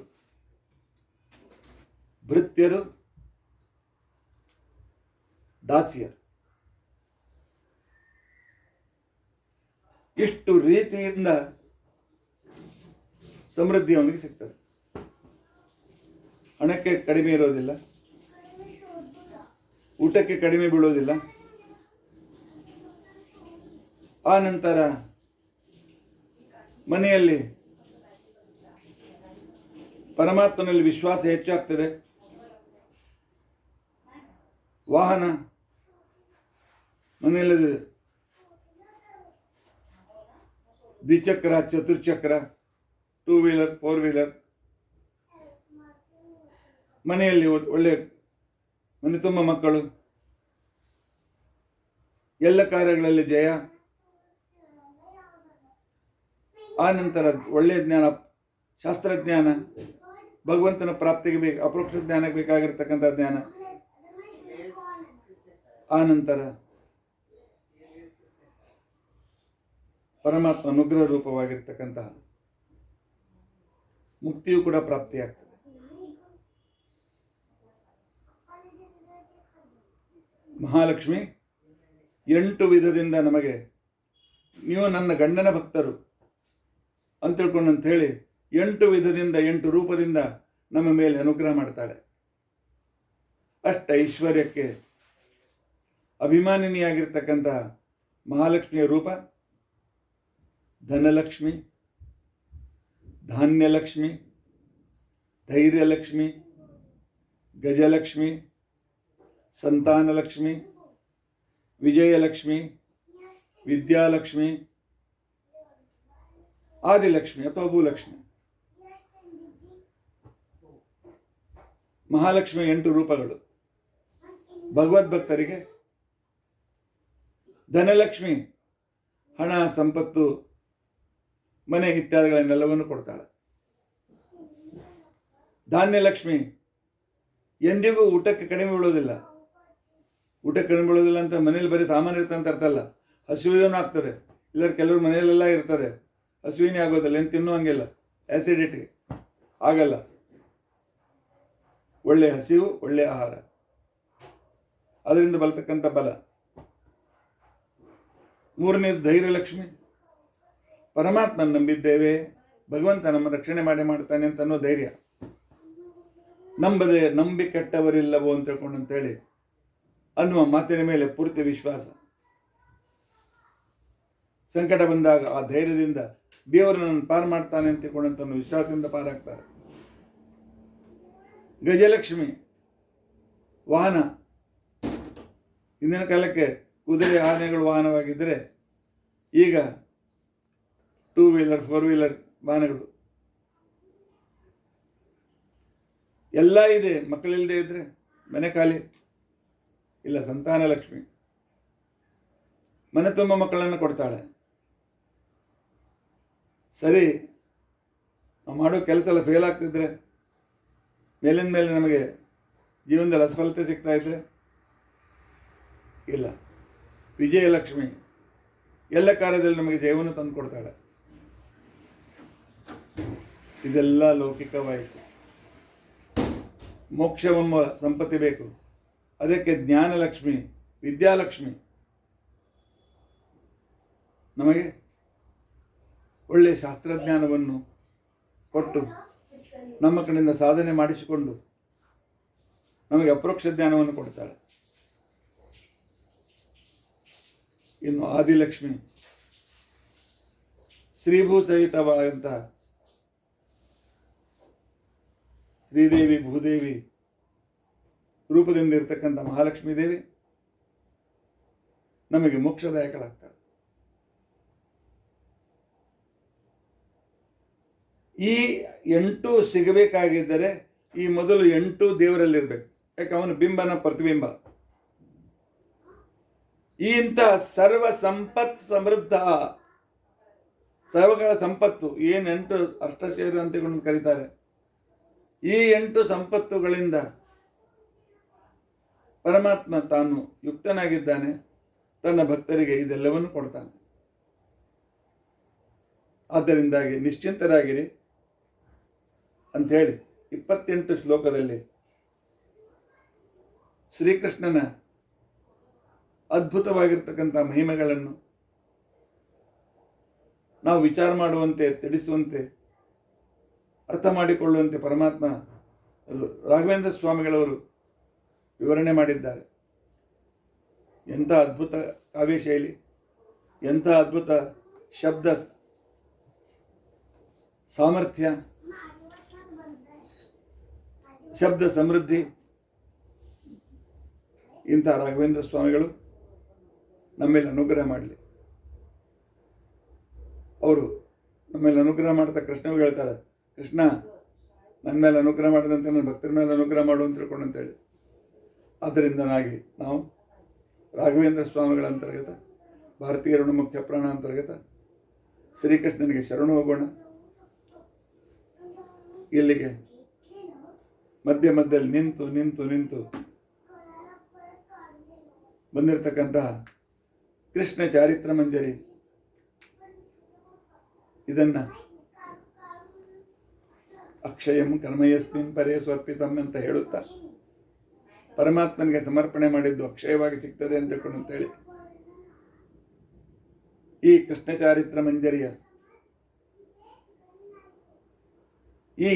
ಭೃತ್ಯರು, ದಾಸಿಯರು, ಇಷ್ಟು ರೀತಿಯಿಂದ ಸಮೃದ್ಧಿ ಅವನಿಗೆ ಸಿಗ್ತದೆ. ಹಣಕ್ಕೆ ಕಡಿಮೆ ಇರೋದಿಲ್ಲ, ಊಟಕ್ಕೆ ಕಡಿಮೆ ಬೀಳೋದಿಲ್ಲ. ಆ ನಂತರ ಮನೆಯಲ್ಲಿ ಪರಮಾತ್ಮನಲ್ಲಿ ವಿಶ್ವಾಸ ಹೆಚ್ಚಾಗ್ತದೆ. ವಾಹನ ಮನೆಯಲ್ಲಿ ದ್ವಿಚಕ್ರ, ಚತುರ್ಚಕ್ರ, 2 ವೀಲರ್, 4 ವೀಲರ್, ಮನೆಯಲ್ಲಿ ಒಳ್ಳೆ ಮನೆ ತುಂಬ ಮಕ್ಕಳು, ಎಲ್ಲ ಕಾರ್ಯಗಳಲ್ಲಿ ಜಯ. ಆ ನಂತರ ಒಳ್ಳೆಯ ಜ್ಞಾನ, ಶಾಸ್ತ್ರಜ್ಞಾನ, ಭಗವಂತನ ಪ್ರಾಪ್ತಿಗೆ ಅಪರೋಕ್ಷ ಜ್ಞಾನಕ್ಕೆ ಬೇಕಾಗಿರ್ತಕ್ಕಂಥ ಜ್ಞಾನ. ಆ ನಂತರ ಪರಮಾತ್ಮ ಅನುಗ್ರಹ ರೂಪವಾಗಿರ್ತಕ್ಕಂತಹ ಮುಕ್ತಿಯು ಕೂಡ ಪ್ರಾಪ್ತಿಯಾಗ್ತದೆ. ಮಹಾಲಕ್ಷ್ಮಿ 8 ವಿಧದಿಂದ ನಮಗೆ ನೀವು ನನ್ನ ಗಂಡನ ಭಕ್ತರು ಅಂತ ತಿಳ್ಕೊಂಡಂಥೇಳಿ 8 ವಿಧದಿಂದ 8 ರೂಪದಿಂದ ನಮ್ಮ ಮೇಲೆ ಅನುಗ್ರಹ ಮಾಡ್ತಾಳೆ. ಅಷ್ಟ ಐಶ್ವರ್ಯಕ್ಕೆ ಅಭಿಮಾನಿನಿಯಾಗಿರ್ತಕ್ಕಂಥ ಮಹಾಲಕ್ಷ್ಮಿಯ ರೂಪ ಧನಲಕ್ಷ್ಮಿ, ಧಾನ್ಯಲಕ್ಷ್ಮಿ, ಧೈರ್ಯಲಕ್ಷ್ಮಿ, ಗಜಲಕ್ಷ್ಮಿ, ಸಂತಾನಲಕ್ಷ್ಮಿ, ವಿಜಯಲಕ್ಷ್ಮಿ, ವಿದ್ಯಾಲಕ್ಷ್ಮಿ, ಆದಿಲಕ್ಷ್ಮಿ ಅಥವಾ ಭೂಲಕ್ಷ್ಮಿ. ಮಹಾಲಕ್ಷ್ಮಿ 8 ರೂಪಗಳು. ಭಗವದ್ಭಕ್ತರಿಗೆ ಧನಲಕ್ಷ್ಮಿ ಹಣ, ಸಂಪತ್ತು, ಮನೆ ಇತ್ಯಾದಿಗಳನ್ನೆಲ್ಲವನ್ನು ಕೊಡ್ತಾಳೆ. ಧಾನ್ಯಲಕ್ಷ್ಮಿ ಎಂದಿಗೂ ಊಟಕ್ಕೆ ಕಡಿಮೆ ಬೀಳೋದಿಲ್ಲ. ಊಟಕ್ಕೆ ಕಡಿಮೆ ಬೀಳೋದಿಲ್ಲ ಅಂತ ಮನೇಲಿ ಬರೀ ಸಾಮಾನು ಇರ್ತದೆ ಅಂತ ಅರ್ಥ ಅಲ್ಲ. ಹಸುವಿನೂ ಆಗ್ತದೆ. ಇಲ್ಲರ ಕೆಲವರು ಮನೆಯಲ್ಲೆಲ್ಲ ಇರ್ತದೆ, ಹಸುವಿನೇ ಆಗೋದಿಲ್ಲ, ಏನು ತಿನ್ನುವಂಗಿಲ್ಲ, ಆ್ಯಸಿಡಿಟಿ ಆಗಲ್ಲ. ಒಳ್ಳೆಯ ಹಸಿವು, ಒಳ್ಳೆಯ ಆಹಾರ, ಅದರಿಂದ ಬರ್ತಕ್ಕಂಥ ಬಲ. ಮೂರನೇದು ಧೈರ್ಯಲಕ್ಷ್ಮಿ. ಪರಮಾತ್ಮನ ನಂಬಿದ್ದೇವೆ, ಭಗವಂತ ನಮ್ಮ ರಕ್ಷಣೆ ಮಾಡ್ತಾನೆ ಅಂತ ಅನ್ನೋ ಧೈರ್ಯ. ನಂಬಿ ಕೆಟ್ಟವರಿಲ್ಲವೋ ಅಂತ ತಿಳ್ಕೊಂಡಂತೇಳಿ ಅನ್ನುವ ಮಾತಿನ ಮೇಲೆ ಪೂರ್ತಿ ವಿಶ್ವಾಸ. ಸಂಕಟ ಬಂದಾಗ ಆ ಧೈರ್ಯದಿಂದ ದೇವರು ನನ್ನ ಪಾರು ಮಾಡ್ತಾನೆ ಅಂತ ತಿಳ್ಕೊಂಡಂತ ವಿಶ್ವಾಸದಿಂದ ಪಾರಾಗ್ತಾರೆ. ಗಜಲಕ್ಷ್ಮಿ ವಾಹನ. ಇಂದಿನ ಕಾಲಕ್ಕೆ ಕುದುರೆ ಆನೆಗಳು ವಾಹನವಾಗಿದ್ದರೆ ಈಗ 2 ವೀಲರ್ 4 ವೀಲರ್ ವಾಹನಗಳು ಎಲ್ಲ ಇದೆ. ಮಕ್ಕಳಿಲ್ಲದೆ ಇದ್ದರೆ ಮನೆ ಖಾಲಿ. ಇಲ್ಲ, ಸಂತಾನ ಲಕ್ಷ್ಮಿ ಮನೆ ತುಂಬ ಮಕ್ಕಳನ್ನು ಕೊಡ್ತಾಳೆ. ಸರಿ, ನಾವು ಮಾಡೋ ಕೆಲಸ ಎಲ್ಲ ಫೇಲ್ ಆಗ್ತಿದ್ರೆ, ಮೇಲಿಂದ ಮೇಲೆ ನಮಗೆ ಜೀವನದಲ್ಲಿ ಅಸಫಲತೆ ಸಿಗ್ತಾ ಇದ್ರೆ ಇಲ್ಲ, ವಿಜಯಲಕ್ಷ್ಮಿ ಎಲ್ಲ ಕಾರ್ಯದಲ್ಲಿ ನಮಗೆ ಜಯವನ್ನು ತಂದು ಕೊಡ್ತಾಳೆ. ಇದೆಲ್ಲ ಲೌಕಿಕವಾಯಿತು. ಮೋಕ್ಷವೆಂಬ ಸಂಪತ್ತಿ ಬೇಕು. ಅದಕ್ಕೆ ಜ್ಞಾನಲಕ್ಷ್ಮಿ, ವಿದ್ಯಾಲಕ್ಷ್ಮಿ ನಮಗೆ ಒಳ್ಳೆಯ ಶಾಸ್ತ್ರಜ್ಞಾನವನ್ನು ಕೊಟ್ಟು ನಮ್ಮ ಕಡೆಯಿಂದ ಸಾಧನೆ ಮಾಡಿಸಿಕೊಂಡು ನಮಗೆ ಅಪರೋಕ್ಷ ಜ್ಞಾನವನ್ನು ಕೊಡ್ತಾಳೆ. ಇನ್ನು ಆದಿಲಕ್ಷ್ಮಿ ಶ್ರೀಭೂ ಸಹಿತವಾದಂತಹ ಶ್ರೀದೇವಿ, ಭೂದೇವಿ ರೂಪದಿಂದ ಇರತಕ್ಕಂಥ ಮಹಾಲಕ್ಷ್ಮೀ ದೇವಿ ನಮಗೆ ಮೋಕ್ಷದಾಯಕಳಾಗ್ತಾಳೆ. ಈ 8 ಸಿಗಬೇಕಾಗಿದ್ದರೆ ಈ ಮೊದಲು 8 ದೇವರಲ್ಲಿರಬೇಕು. ಯಾಕೆ ಅವನು ಬಿಂಬನ ಪ್ರತಿಬಿಂಬ. ಈ ಇಂಥ ಸರ್ವ ಸಂಪತ್ ಸಮೃದ್ಧ, ಸರ್ವಗಳ ಸಂಪತ್ತು ಏನು 8 ಅಷ್ಟಶೇರು ಅಂತ ಕರೀತಾರೆ. ಈ 8 ಸಂಪತ್ತುಗಳಿಂದ ಪರಮಾತ್ಮ ತಾನು ಯುಕ್ತನಾಗಿದ್ದಾನೆ. ತನ್ನ ಭಕ್ತರಿಗೆ ಇದೆಲ್ಲವನ್ನು ಕೊಡ್ತಾನೆ. ಆದ್ದರಿಂದಾಗಿ ನಿಶ್ಚಿಂತರಾಗಿರಿ ಅಂಥೇಳಿ 28 ಶ್ಲೋಕದಲ್ಲಿ ಶ್ರೀಕೃಷ್ಣನ ಅದ್ಭುತವಾಗಿರ್ತಕ್ಕಂಥ ಮಹಿಮೆಗಳನ್ನು ನಾವು ವಿಚಾರ ಮಾಡುವಂತೆ, ತಿಳಿಸುವಂತೆ, ಅರ್ಥ ಮಾಡಿಕೊಳ್ಳುವಂತೆ ಪರಮಾತ್ಮ ರಾಘವೇಂದ್ರ ಸ್ವಾಮಿಗಳವರು ವಿವರಣೆ ಮಾಡಿದ್ದಾರೆ. ಎಂಥ ಅದ್ಭುತ ಕಾವ್ಯಶೈಲಿ, ಎಂಥ ಅದ್ಭುತ ಶಬ್ದ ಸಾಮರ್ಥ್ಯ, ಶಬ್ದ ಸಮೃದ್ಧಿ. ಇಂಥ ರಾಘವೇಂದ್ರ ಸ್ವಾಮಿಗಳು ನಮ್ಮೇಲೆ ಅನುಗ್ರಹ ಮಾಡಲಿ. ಅವರು ನಮ್ಮೇಲೆ ಅನುಗ್ರಹ ಮಾಡ್ತಾ ಕೃಷ್ಣವ್ರು ಹೇಳ್ತಾರೆ, ಕೃಷ್ಣ ನನ್ನ ಮೇಲೆ ಅನುಗ್ರಹ ಮಾಡಿದಂತೆ ನನ್ನ ಭಕ್ತರ ಮೇಲೆ ಅನುಗ್ರಹ ಮಾಡು ಅಂತ ತಿಳ್ಕೊಂಡಂತೇಳಿ. ಆದ್ದರಿಂದನಾಗಿ ನಾವು ರಾಘವೇಂದ್ರ ಸ್ವಾಮಿಗಳ ಅಂತರ್ಗತ ಭಾರತೀಯ ಋಣಮುಖ್ಯ ಪ್ರಾಣ ಅಂತರ್ಗತ ಶ್ರೀಕೃಷ್ಣನಿಗೆ ಶರಣು ಹೋಗೋಣ. ಇಲ್ಲಿಗೆ ಮಧ್ಯ ಮಧ್ಯದಲ್ಲಿ ನಿಂತು ನಿಂತು ನಿಂತು ಬಂದಿರತಕ್ಕಂತಹ ಕೃಷ್ಣ ಚಾರಿತ್ರ ಮಂಜರಿ ಇದನ್ನು ಅಕ್ಷಯಂ ಕರ್ಮಯಸ್ಮಿನ್ ಪರೇ ಸ್ವರ್ಪಿತಂ ಅಂತ ಹೇಳುತ್ತಾ ಪರಮಾತ್ಮನಿಗೆ ಸಮರ್ಪಣೆ ಮಾಡಿದ್ದು ಅಕ್ಷಯವಾಗಿ ಸಿಗ್ತದೆ ಅಂತ ತಿಳ್ಕೊಂಡು ಅಂತೇಳಿ ಈ ಕೃಷ್ಣ ಚಾರಿತ್ರ ಮಂಜರಿಯ ಈ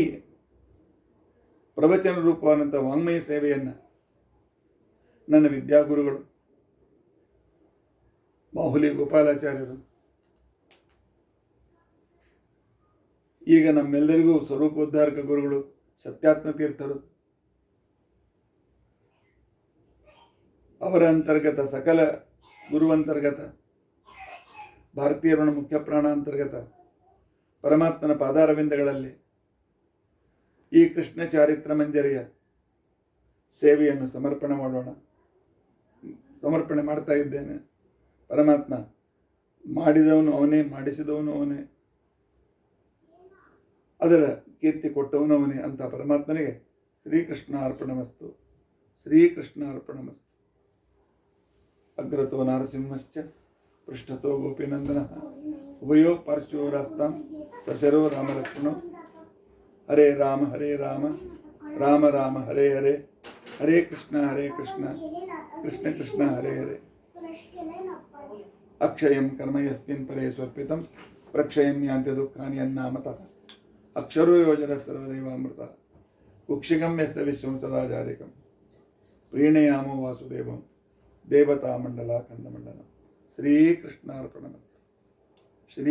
ಪ್ರವಚನ ರೂಪವಾದಂಥ ವಾಂಗ್ಮಯ ಸೇವೆಯನ್ನು ನನ್ನ ವಿದ್ಯಾಗುರುಗಳು ಬಾಹುಲಿ ಗೋಪಾಲಾಚಾರ್ಯರು, ಈಗ ನಮ್ಮೆಲ್ಲರಿಗೂ ಸ್ವರೂಪೋದ್ಧಾರಕ ಗುರುಗಳು ಸತ್ಯಾತ್ಮ ತೀರ್ಥರು, ಅವರ ಅಂತರ್ಗತ ಸಕಲ ಗುರುವಂತರ್ಗತ ಭಾರತೀಯರಣ ಮುಖ್ಯ ಪ್ರಾಣಾಂತರ್ಗತ ಪರಮಾತ್ಮನ ಪಾದಾರವಿಂದಗಳಲ್ಲಿ ಈ ಕೃಷ್ಣ ಚಾರಿತ್ರ ಮಂಜರಿಯ ಸೇವೆಯನ್ನು ಸಮರ್ಪಣೆ ಮಾಡ್ತಾ ಇದ್ದೇನೆ. ಪರಮಾತ್ಮ ಮಾಡಿದವನು ಅವನೇ, ಮಾಡಿಸಿದವನು ಅವನೇ, ಅದರ ಕೀರ್ತಿ ಕೊಟ್ಟವನು ಅವನೇ ಅಂತ ಪರಮಾತ್ಮನಿಗೆ ಶ್ರೀಕೃಷ್ಣ ಅರ್ಪಣಮಸ್ತು. ಶ್ರೀಕೃಷ್ಣ ಅರ್ಪಣಮಸ್ತು. ಅಗ್ರತೋ ನಾರಸಿಂಹಶ್ಚ ಪೃಷ್ಠತೋ ಗೋಪಿನಂದನ ಉಭಯೋ ಪಾರ್ಶ್ವರಾಸ್ತಾಂ ಸಶರೋ ರಾಮಲಕ್ಷ್ಮಣೋ. ಹರೇ ರಾಮ ರಾಮ ರಾಮ ಹರೇ ಹರೇ, ಹರೇ ಕೃಷ್ಣ ಕೃಷ್ಣ ಕೃಷ್ಣ ಹರೇ ಹರೇ. ಅಕ್ಷಯಂ ಕರ್ಮ ಯಸ್ಮಿನ್ ಪರೇ ಸ್ವರ್ಪಿತಂ ಪ್ರಕ್ಷಯಂ ಯಾಂತ್ಯ ದುಃಖಾನಿ ಅನ್ನಾಮತಃ. ಅಕ್ಷರೋ ಯೋಜನ ಸರ್ವದೇವಾಮೃತ ಕುಕ್ಷಿಗಂ ಯಸ್ತ ವಿಶ್ವಂ ಸದಾ ಜಾರಿಕಂ ಪ್ರೀಣಯಾಮೋ ವಾಸುದೇವಂ ದೇವತಾ ಮಂಡಲ ಖಂಡಮಂಡಲಂ. ಶ್ರೀಕೃಷ್ಣಾರ್ಪಣಮಸ್ತು. ಶ್ರೀ